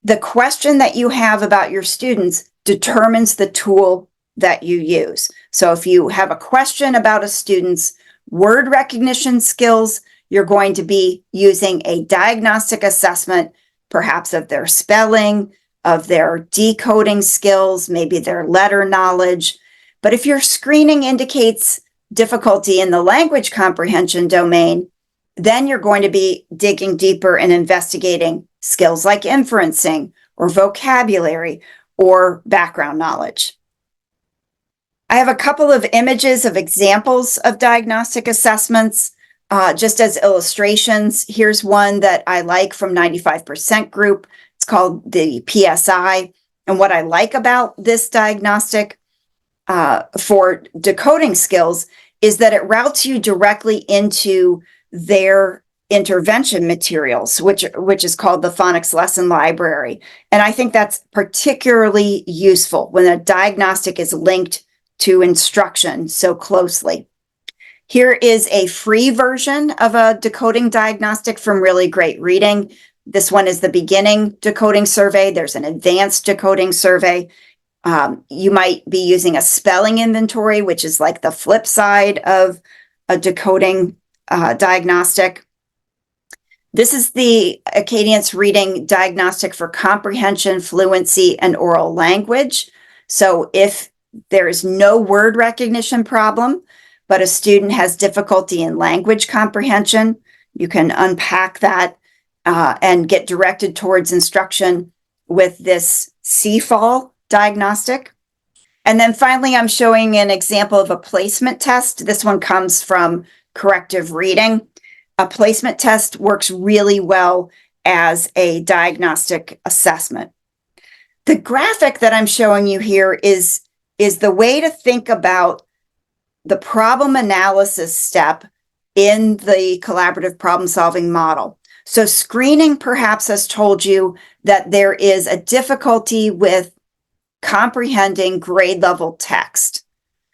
The question that you have about your students determines the tool that you use. So if you have a question about a student's word recognition skills, you're going to be using a diagnostic assessment, perhaps of their spelling, of their decoding skills, maybe their letter knowledge. But if your screening indicates difficulty in the language comprehension domain, then you're going to be digging deeper and investigating skills like inferencing or vocabulary or background knowledge. I have a couple of images of examples of diagnostic assessments, just as illustrations. Here's one that I like from 95% group. It's called the PSI. And what I like about this diagnostic for decoding skills is that it routes you directly into their intervention materials, which is called the Phonics Lesson Library. And I think that's particularly useful when a diagnostic is linked to instruction so closely. Here is a free version of a decoding diagnostic from Really Great Reading. This one is the beginning decoding survey. There's an advanced decoding survey. You might be using a spelling inventory, which is like the flip side of a decoding diagnostic. This is the Acadience Reading Diagnostic for Comprehension, Fluency, and Oral Language. So if there is no word recognition problem, but a student has difficulty in language comprehension, you can unpack that and get directed towards instruction with this CFAL diagnostic. And then finally, I'm showing an example of a placement test. This one comes from Corrective Reading. A placement test works really well as a diagnostic assessment. The graphic that I'm showing you here is the way to think about the problem analysis step in the collaborative problem-solving model. So screening perhaps has told you that there is a difficulty with comprehending grade level text.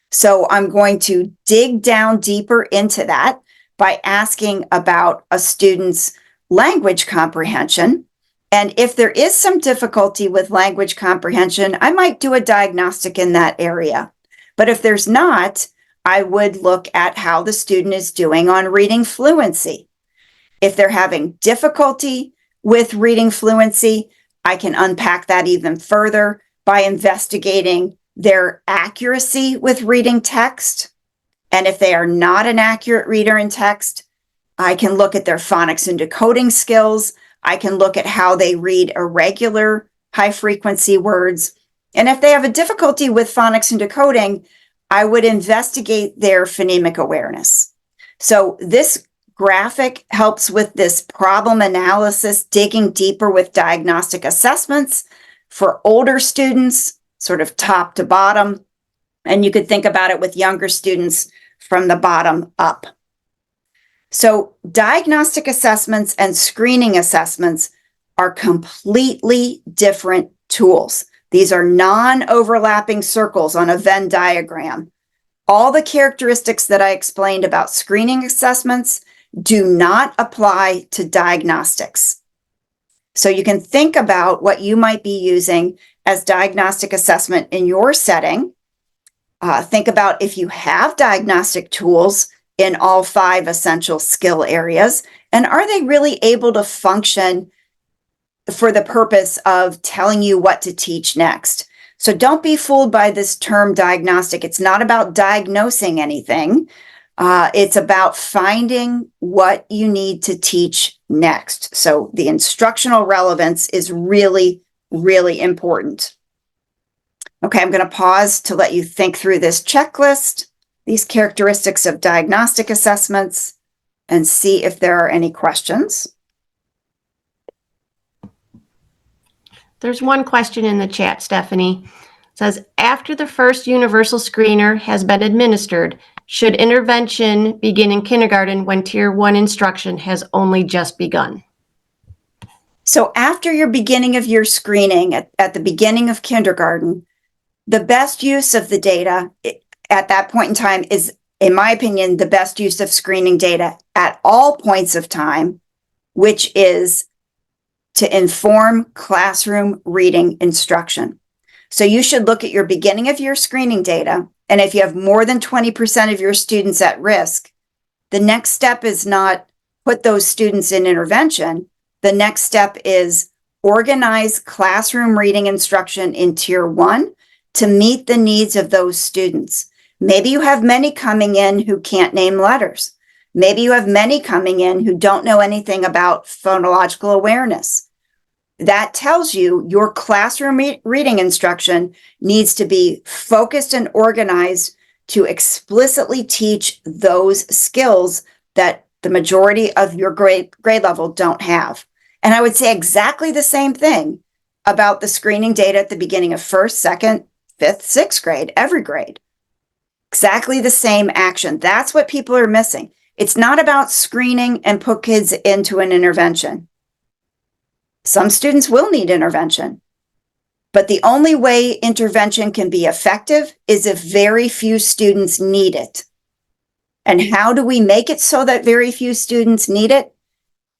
So I'm going to dig down deeper into that by asking about a student's language comprehension. And if there is some difficulty with language comprehension, I might do a diagnostic in that area. But if there's not, I would look at how the student is doing on reading fluency. If they're having difficulty with reading fluency, I can unpack that even further by investigating their accuracy with reading text. And if they are not an accurate reader in text, I can look at their phonics and decoding skills. I can look at how they read irregular high-frequency words. And if they have a difficulty with phonics and decoding, I would investigate their phonemic awareness. So this graphic helps with this problem analysis, digging deeper with diagnostic assessments for older students, sort of top to bottom. And you could think about it with younger students from the bottom up. So diagnostic assessments and screening assessments are completely different tools. These are non-overlapping circles on a Venn diagram. All the characteristics that I explained about screening assessments do not apply to diagnostics. So you can think about what you might be using as diagnostic assessment in your setting. Think about if you have diagnostic tools in all 5 essential skill areas, and are they really able to function for the purpose of telling you what to teach next? So don't be fooled by this term diagnostic. It's not about diagnosing anything. It's about finding what you need to teach next. So the instructional relevance is really, really important. Okay, I'm going to pause to let you think through this checklist, these characteristics of diagnostic assessments, and see if there are any questions. There's one question in the chat, Stephanie. It says, after the first universal screener has been administered, should intervention begin in kindergarten when Tier 1 instruction has only just begun? So after your beginning of your screening at the beginning of kindergarten, the best use of the data at that point in time is, in my opinion, the best use of screening data at all points of time, which is to inform classroom reading instruction. So you should look at your beginning of your screening data, and if you have more than 20% of your students at risk, the next step is not put those students in intervention. The next step is organize classroom reading instruction in Tier 1 to meet the needs of those students. Maybe you have many coming in who can't name letters. Maybe you have many coming in who don't know anything about phonological awareness. That tells you your classroom reading instruction needs to be focused and organized to explicitly teach those skills that the majority of your grade level don't have. And I would say exactly the same thing about the screening data at the beginning of 1st, 2nd, 5th, 6th grade, every grade. Exactly the same action. That's what people are missing. It's not about screening and put kids into an intervention. Some students will need intervention, but the only way intervention can be effective is if very few students need it. And how do we make it so that very few students need it?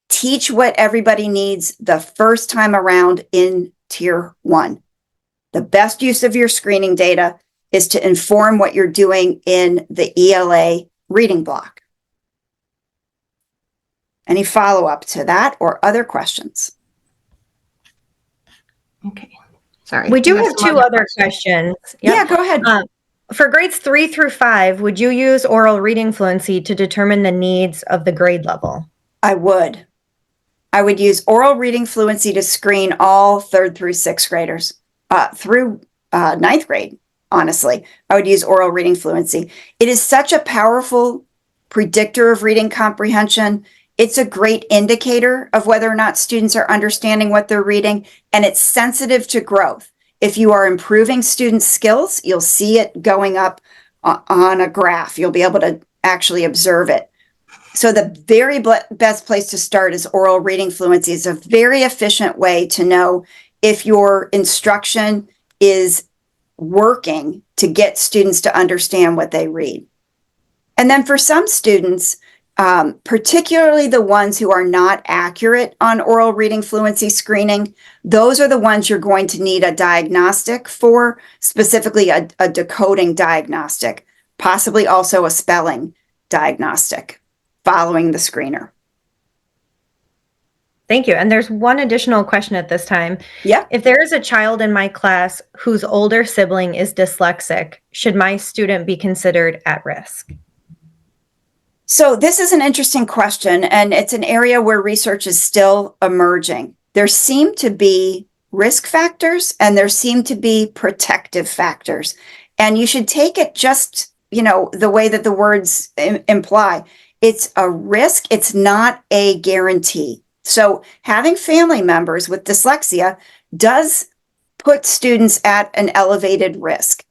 Teach what everybody needs the first time around in Tier 1. The best use of your screening data is to inform what you're doing in the ELA reading block. Any follow-up to that or other questions? Okay, sorry. We do You have some 2 other questions. Yep. Yeah, go ahead. For grades 3 through 5, would you use oral reading fluency to determine the needs of the grade level? I would. I would use oral reading fluency to screen all 3rd through 6th graders, through 9th grade, honestly. I would use oral reading fluency. It is such a powerful predictor of reading comprehension. It's a great indicator of whether or not students are understanding what they're reading, and it's sensitive to growth. If you are improving students' skills, you'll see it going up on a graph. You'll be able to actually observe it. So the very best place to start is oral reading fluency. It's a very efficient way to know if your instruction is working to get students to understand what they read. And then for some students, particularly the ones who are not accurate on oral reading fluency screening, those are the ones you're going to need a diagnostic for, specifically a decoding diagnostic, possibly also a spelling diagnostic following the screener. Thank you. And there's one additional question at this time. Yeah. If there is a child in my class whose older sibling is dyslexic, should my student be considered at risk? So this is an interesting question, and it's an area where research is still emerging. There seem to be risk factors and there seem to be protective factors. And you should take it just, the way that the words imply. It's a risk. It's not a guarantee. So having family members with dyslexia does put students at an elevated risk.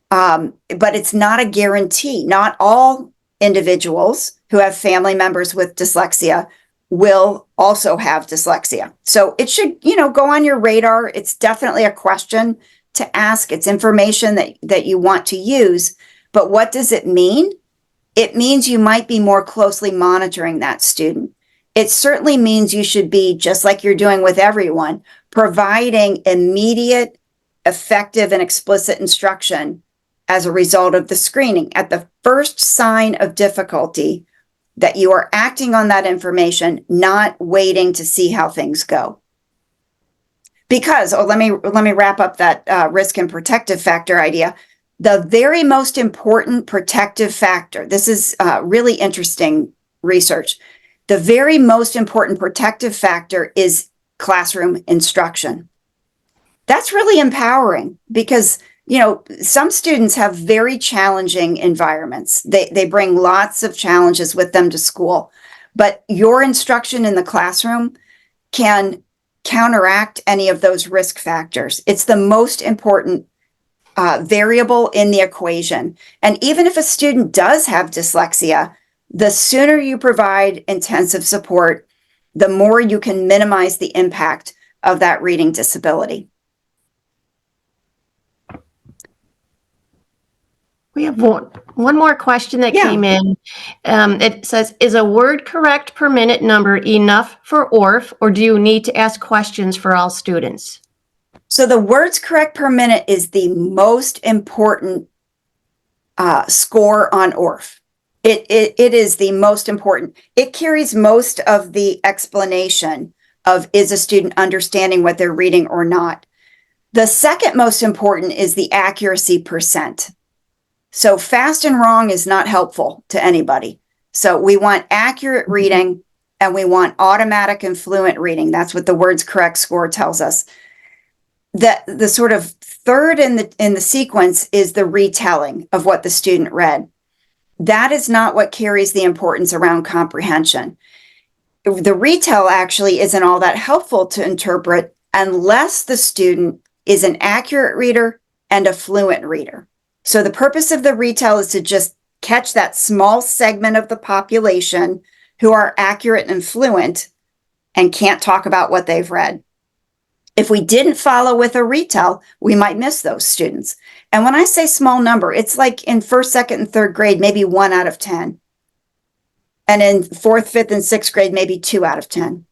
But it's not a guarantee. Not all individuals who have family members with dyslexia will also have dyslexia. So it should, go on your radar. It's definitely a question to ask. It's information that you want to use, But what does it mean? It means you might be more closely monitoring that student. It certainly means you should be, just like you're doing with everyone, providing immediate, effective, and explicit instruction as a result of the screening. At the first sign of difficulty, that you are acting on that information, not waiting to see how things go. Because, let me wrap up that risk and protective factor idea. The very most important protective factor, this is really interesting research. The very most important protective factor is classroom instruction. That's really empowering because, some students have very challenging environments. They bring lots of challenges with them to school, but your instruction in the classroom can counteract any of those risk factors. It's the most important variable in the equation. And even if a student does have dyslexia, the sooner you provide intensive support, the more you can minimize the impact of that reading disability. We have one more question that came in. It says, is a word correct per minute number enough for ORF, or do you need to ask questions for all students? So the words correct per minute is the most important score on ORF. It is the most important. It carries most of the explanation of, is a student understanding what they're reading or not. The second most important is the accuracy percent. So fast and wrong is not helpful to anybody. So we want accurate reading and we want automatic and fluent reading. That's what the words correct score tells us. The sort of third in the sequence is the retelling of what the student read. That is not what carries the importance around comprehension. The retell actually isn't all that helpful to interpret unless the student is an accurate reader and a fluent reader. So the purpose of the retell is to just catch that small segment of the population who are accurate and fluent and can't talk about what they've read. If we didn't follow with a retell, we might miss those students. And when I say small number, it's like in first, second, and third grade, maybe 1 out of 10. And in fourth, fifth, and sixth grade, maybe 2 out of 10.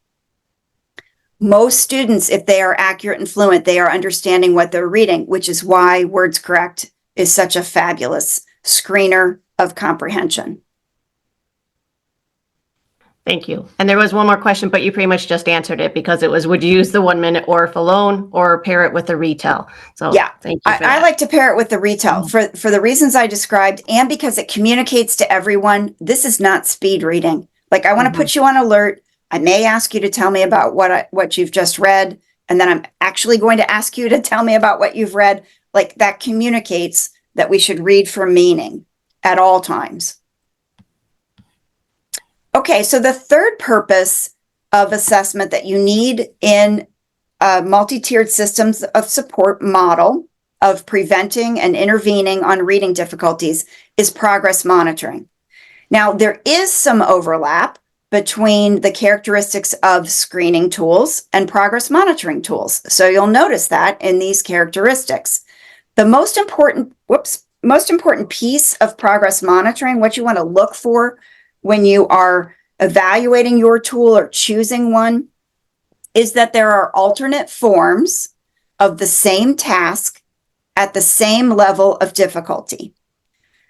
Most students, if they are accurate and fluent, they are understanding what they're reading, which is why words correct is such a fabulous screener of comprehension. Thank you. And there was one more question, but you pretty much just answered it because it was, would you use the 1 minute ORF alone or pair it with a retell? So yeah, thank you for that. I like to pair it with the retell for the reasons I described and because it communicates to everyone. This is not speed reading. Like I want to put you on alert. I may ask you to tell me about what you've just read. And then I'm actually going to ask you to tell me about what you've read. Like that communicates that we should read for meaning at all times. Okay, so the third purpose of assessment that you need in a multi-tiered systems of support model of preventing and intervening on reading difficulties is progress monitoring. Now, there is some overlap between the characteristics of screening tools and progress monitoring tools. So you'll notice that in these characteristics. The most important piece of progress monitoring, what you want to look for when you are evaluating your tool or choosing one, is that there are alternate forms of the same task at the same level of difficulty.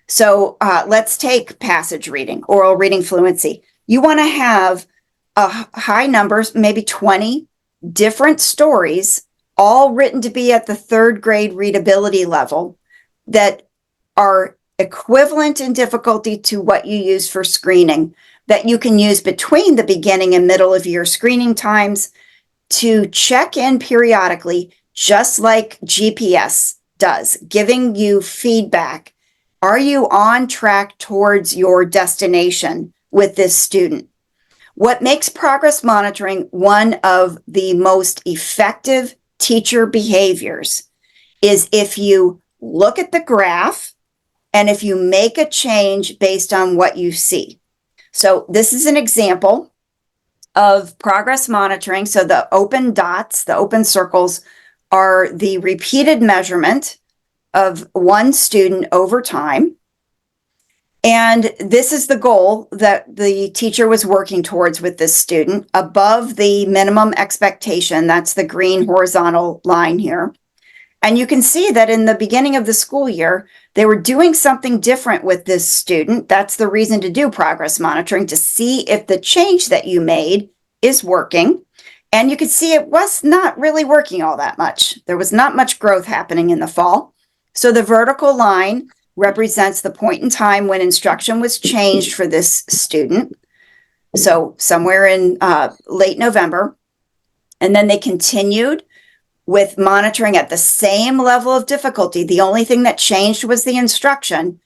So let's take passage reading, oral reading fluency. You want to have a high numbers, maybe 20 different stories, all written to be at the third grade readability level that are equivalent in difficulty to what you use for screening, that you can use between the beginning and middle of your screening times to check in periodically, just like GPS does, giving you feedback. Are you on track towards your destination with this student? What makes progress monitoring one of the most effective teacher behaviors is if you look at the graph and if you make a change based on what you see. So this is an example of progress monitoring. So the open dots, the open circles, are the repeated measurement of one student over time. And this is the goal that the teacher was working towards with this student, above the minimum expectation. That's the green horizontal line here. And you can see that in the beginning of the school year, they were doing something different with this student. That's the reason to do progress monitoring, to see if the change that you made is working. And you could see it was not really working all that much. There was not much growth happening in the fall. So the vertical line represents the point in time when instruction was changed for this student. So somewhere in late November. And then they continued with monitoring at the same level of difficulty. The only thing that changed was the instruction.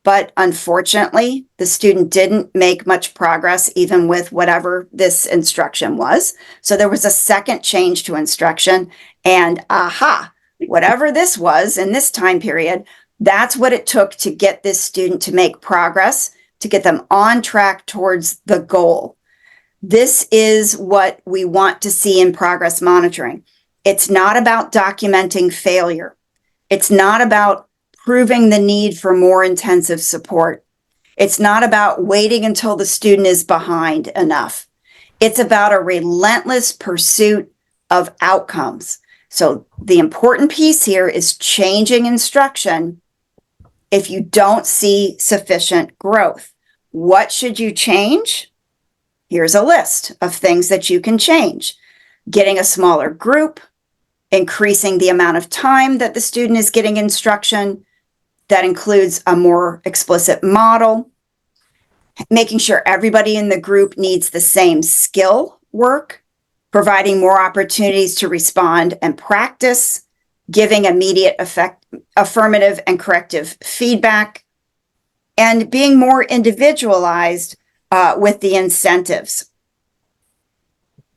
But unfortunately, the student didn't make much progress, even with whatever this instruction was. So there was a second change to instruction. And aha, whatever this was in this time period, that's what it took to get this student to make progress, to get them on track towards the goal. This is what we want to see in progress monitoring. It's not about documenting failure. It's not about proving the need for more intensive support. It's not about waiting until the student is behind enough. It's about a relentless pursuit of outcomes. So the important piece here is changing instruction if you don't see sufficient growth. What should you change? Here's a list of things that you can change. Getting a smaller group, increasing the amount of time that the student is getting instruction. That includes a more explicit model, making sure everybody in the group needs the same skill work, providing more opportunities to respond and practice, giving immediate affirmative and corrective feedback, and being more individualized with the incentives.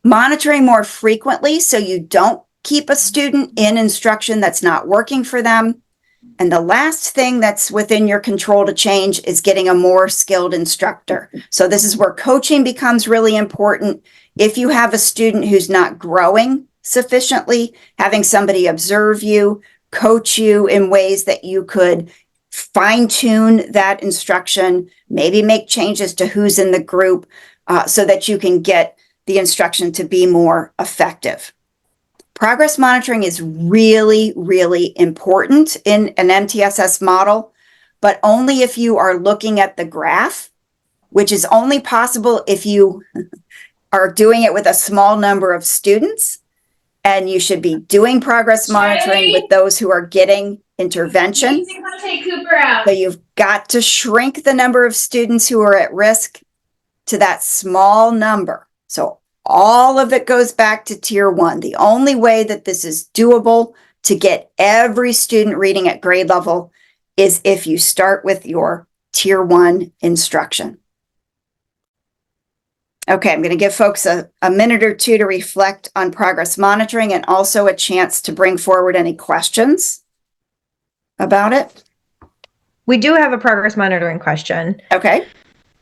Monitoring more frequently so you don't keep a student in instruction that's not working for them. And the last thing that's within your control to change is getting a more skilled instructor. So this is where coaching becomes really important. If you have a student who's not growing sufficiently, having somebody observe you, coach you in ways that you could fine-tune that instruction, maybe make changes to who's in the group so that you can get the instruction to be more effective. Progress monitoring is really, really important in an MTSS model, but only if you are looking at the graph, which is only possible if you are doing it with a small number of students. And you should be doing progress monitoring with those who are getting intervention. Take Cooper out. So you've got to shrink the number of students who are at risk to that small number. So all of it goes back to tier 1. The only way that this is doable to get every student reading at grade level is if you start with your tier 1 instruction. Okay, I'm going to give folks a minute or two to reflect on progress monitoring and also a chance to bring forward any questions about it. We do have a progress monitoring question. Okay.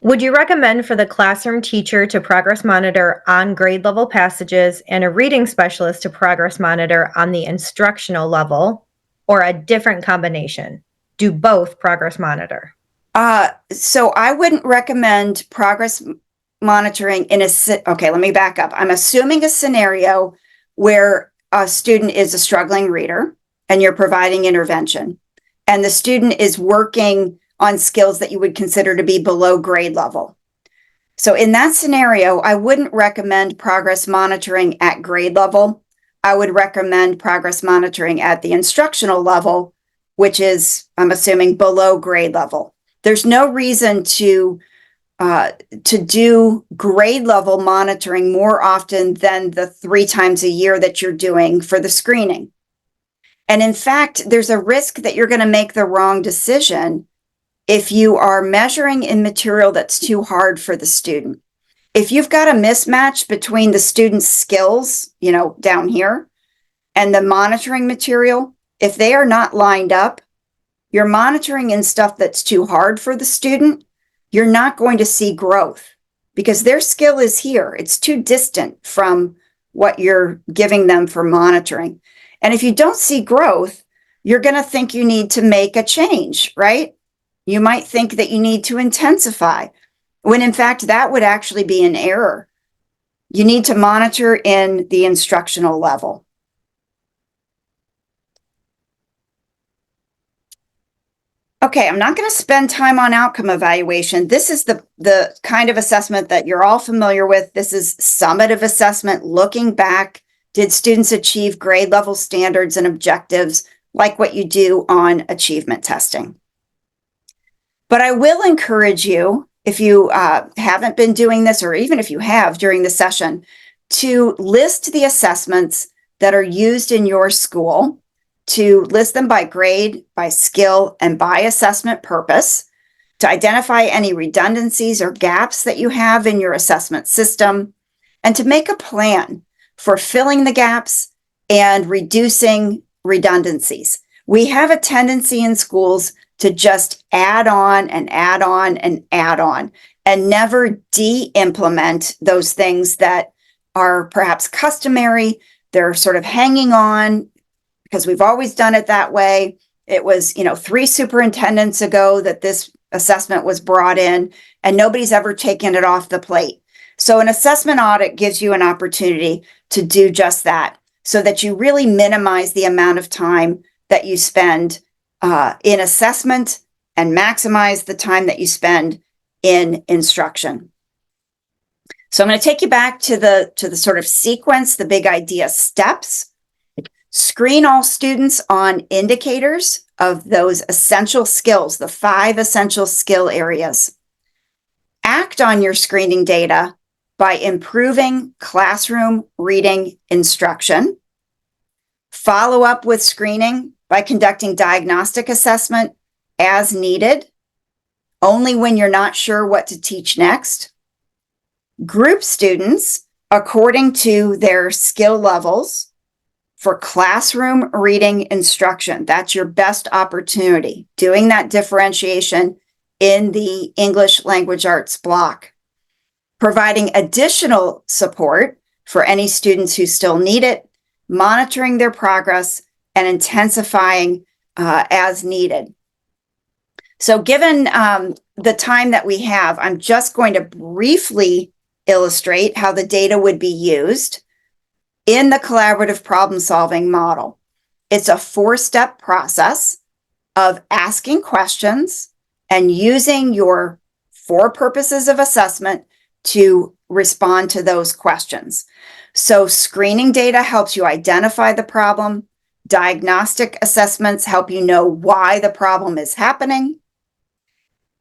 Would you recommend for the classroom teacher to progress monitor on grade level passages and a reading specialist to progress monitor on the instructional level, or a different combination? Do both progress monitor? So I wouldn't recommend progress monitoring in okay, let me back up. I'm assuming a scenario where a student is a struggling reader and you're providing intervention, and the student is working on skills that you would consider to be below grade level. So in that scenario, I wouldn't recommend progress monitoring at grade level. I would recommend progress monitoring at the instructional level, which is, I'm assuming, below grade level. There's no reason to do grade level monitoring more often than the 3 times a year that you're doing for the screening. And in fact, there's a risk that you're going to make the wrong decision if you are measuring in material that's too hard for the student. If you've got a mismatch between the student's skills, down here, and the monitoring material, if they are not lined up, you're monitoring in stuff that's too hard for the student, you're not going to see growth because their skill is here. It's too distant from what you're giving them for monitoring. And if you don't see growth, you're going to think you need to make a change, right? You might think that you need to intensify, when in fact that would actually be an error. You need to monitor in the instructional level. Okay, I'm not going to spend time on outcome evaluation. This is the kind of assessment that you're all familiar with. This is summative assessment, looking back. Did students achieve grade level standards and objectives like what you do on achievement testing? But I will encourage you, if you haven't been doing this, or even if you have during the session, to list the assessments that are used in your school, to list them by grade, by skill, and by assessment purpose, to identify any redundancies or gaps that you have in your assessment system, and to make a plan for filling the gaps and reducing redundancies. We have a tendency in schools to just add on and add on and add on, and never de-implement those things that are perhaps customary. They're sort of hanging on because we've always done it that way. It was, 3 superintendents ago that this assessment was brought in, and nobody's ever taken it off the plate. So an assessment audit gives you an opportunity to do just that, so that you really minimize the amount of time that you spend in assessment and maximize the time that you spend in instruction. So I'm going to take you back to the sort of sequence, the big idea steps. Screen all students on indicators of those essential skills, the 5 essential skill areas. Act on your screening data by improving classroom reading instruction. Follow up with screening by conducting diagnostic assessment as needed, only when you're not sure what to teach next. Group students according to their skill levels for classroom reading instruction. That's your best opportunity, doing that differentiation in the English language arts block. Providing additional support for any students who still need it, monitoring their progress, and intensifying as needed. So given the time that we have, I'm just going to briefly illustrate how the data would be used in the collaborative problem-solving model. It's a 4-step process of asking questions and using your 4 purposes of assessment to respond to those questions. So screening data helps you identify the problem. Diagnostic assessments help you know why the problem is happening.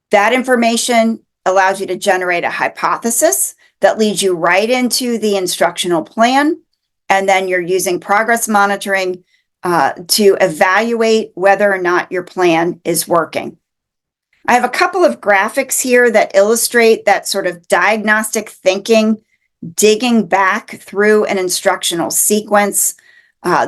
That information allows you to generate a hypothesis that leads you right into the instructional plan. And then you're using progress monitoring to evaluate whether or not your plan is working. I have a couple of graphics here that illustrate that sort of diagnostic thinking, digging back through an instructional sequence.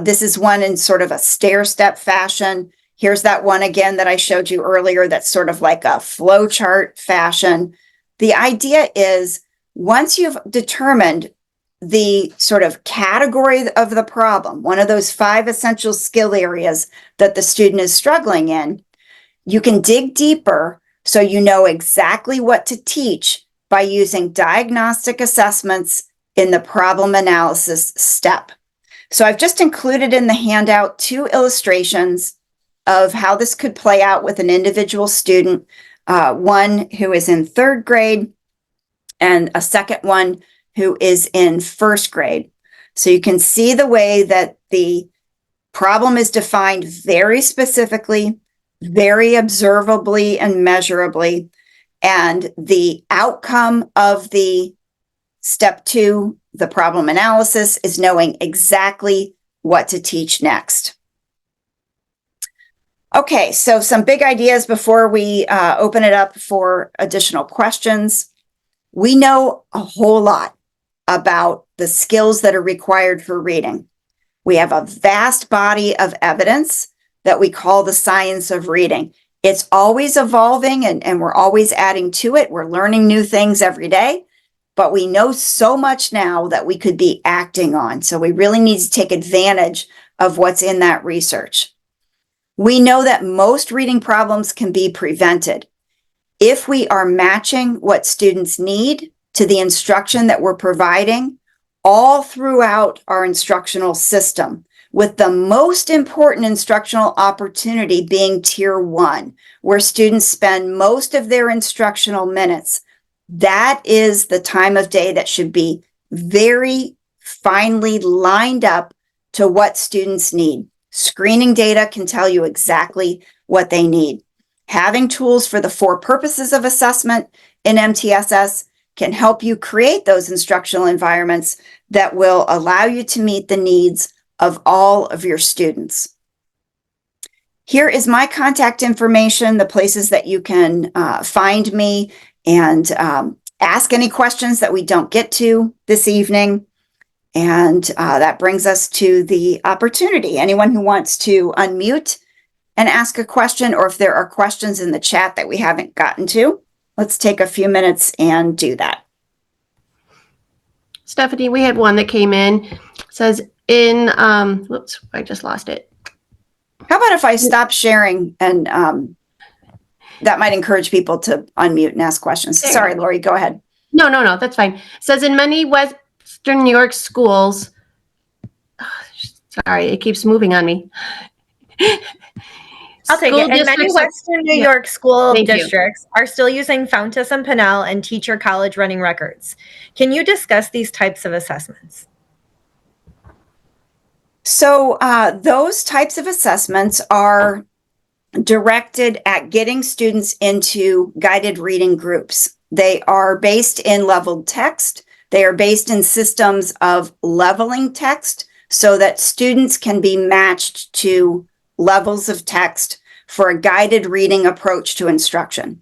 This is one in sort of a stair-step fashion. Here's that one again that I showed you earlier that's sort of like a flow chart fashion. The idea is, once you've determined the sort of category of the problem, one of those 5 essential skill areas that the student is struggling in, you can dig deeper so you know exactly what to teach by using diagnostic assessments in the problem analysis step. So I've just included in the handout 2 illustrations of how this could play out with an individual student, one who is in 3rd grade and a second one who is in 1st grade. So you can see the way that the problem is defined very specifically, very observably and measurably, and the outcome of the step 2, the problem analysis, is knowing exactly what to teach next. Okay, so some big ideas before we open it up for additional questions. We know a whole lot about the skills that are required for reading. We have a vast body of evidence that we call the science of reading. It's always evolving and we're always adding to it. We're learning new things every day, but we know so much now that we could be acting on. So we really need to take advantage of what's in that research. We know that most reading problems can be prevented if we are matching what students need to the instruction that we're providing all throughout our instructional system, with the most important instructional opportunity being Tier 1, where students spend most of their instructional minutes. That is the time of day that should be very finely lined up to what students need. Screening data can tell you exactly what they need. Having tools for the 4 purposes of assessment in MTSS can help you create those instructional environments that will allow you to meet the needs of all of your students. Here is my contact information, the places that you can find me and ask any questions that we don't get to this evening. And that brings us to the opportunity. Anyone who wants to unmute and ask a question, or if there are questions in the chat that we haven't gotten to, let's take a few minutes and do that. Stephanie, we had one that came in. It says in, whoops, I just lost it. How about if I stop sharing and that might encourage people to unmute and ask questions. Sorry, Lori, go ahead. No, that's fine. It says in many Western New York schools, sorry, it keeps moving on me. I'll take it. And many Western New York school districts are still using Fountas and Pinnell and Teacher College running records. Can you discuss these types of assessments? So those types of assessments are directed at getting students into guided reading groups. They are based in leveled text. They are based in systems of leveling text so that students can be matched to levels of text for a guided reading approach to instruction.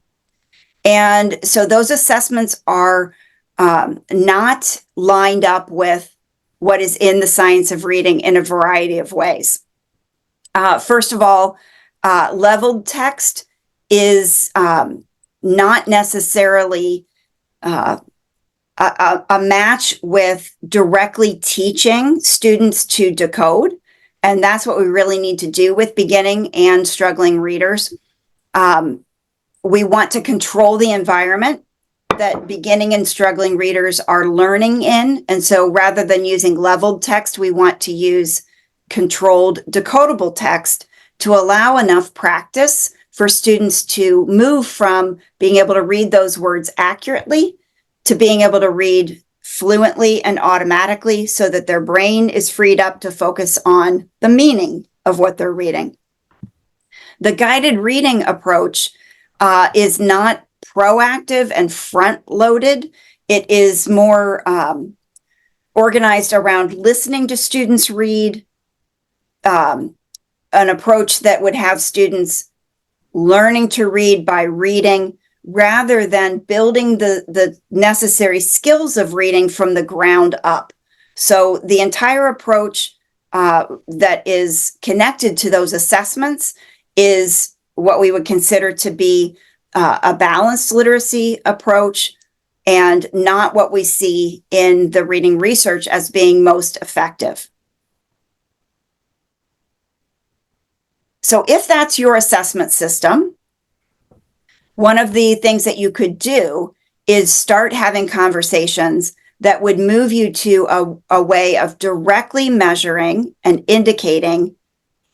And so those assessments are not lined up with what is in the science of reading in a variety of ways. First of all, leveled text is not necessarily a match with directly teaching students to decode. And that's what we really need to do with beginning and struggling readers. We want to control the environment that beginning and struggling readers are learning in. And so rather than using leveled text, we want to use controlled decodable text to allow enough practice for students to move from being able to read those words accurately to being able to read fluently and automatically so that their brain is freed up to focus on the meaning of what they're reading. The guided reading approach is not proactive and front-loaded. It is more organized around listening to students read, an approach that would have students learning to read by reading rather than building the necessary skills of reading from the ground up. So the entire approach that is connected to those assessments is what we would consider to be a balanced literacy approach and not what we see in the reading research as being most effective. So if that's your assessment system, one of the things that you could do is start having conversations that would move you to a way of directly measuring and indicating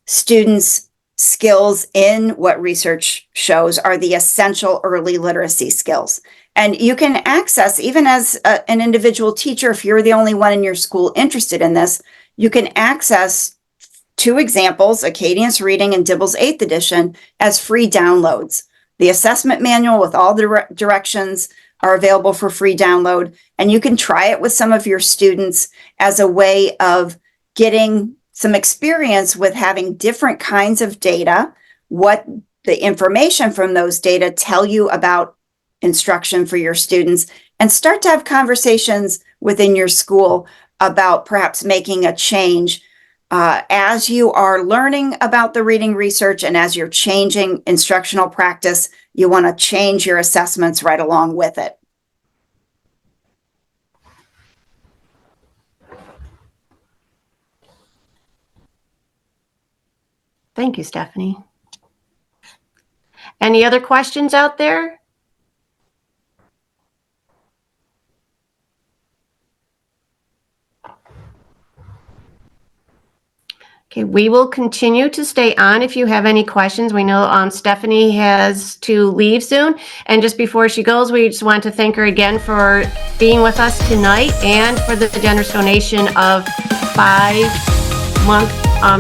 students' skills in what research shows are the essential early literacy skills. And you can access, even as an individual teacher, if you're the only one in your school interested in this, you can access 2 examples, Acadiance Reading and Dibble's 8th edition, as free downloads. The assessment manual with all the directions are available for free download, and you can try it with some of your students as a way of getting some experience with having different kinds of data, what the information from those data tell you about instruction for your students, and start to have conversations within your school about perhaps making a change as you are learning about the reading research and as you're changing instructional practice. You want to change your assessments right along with it. Thank you, Stephanie. Any other questions out there? Okay, we will continue to stay on if you have any questions. We know Stephanie has to leave soon. And just before she goes, we just want to thank her again for being with us tonight and for the generous donation of 5-month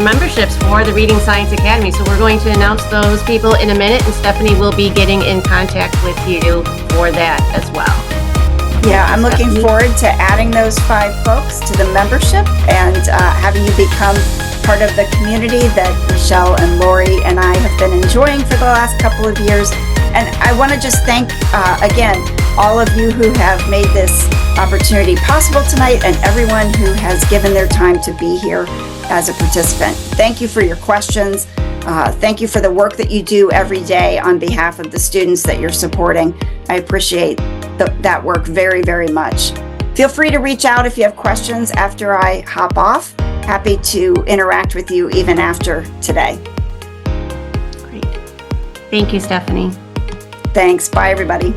memberships for the Reading Science Academy. So we're going to announce those people in a minute, and Stephanie will be getting in contact with you for that as well. Yeah, I'm looking forward to adding those 5 folks to the membership and having you become part of the community that Michelle and Lori and I have been enjoying for the last couple of years. And I want to just thank, again, all of you who have made this opportunity possible tonight and everyone who has given their time to be here as a participant. Thank you for your questions. Thank you for the work that you do every day on behalf of the students that you're supporting. I appreciate that work very, very much. Feel free to reach out if you have questions after I hop off. Happy to interact with you even after today. Great. Thank you, Stephanie. Thanks. Bye, everybody.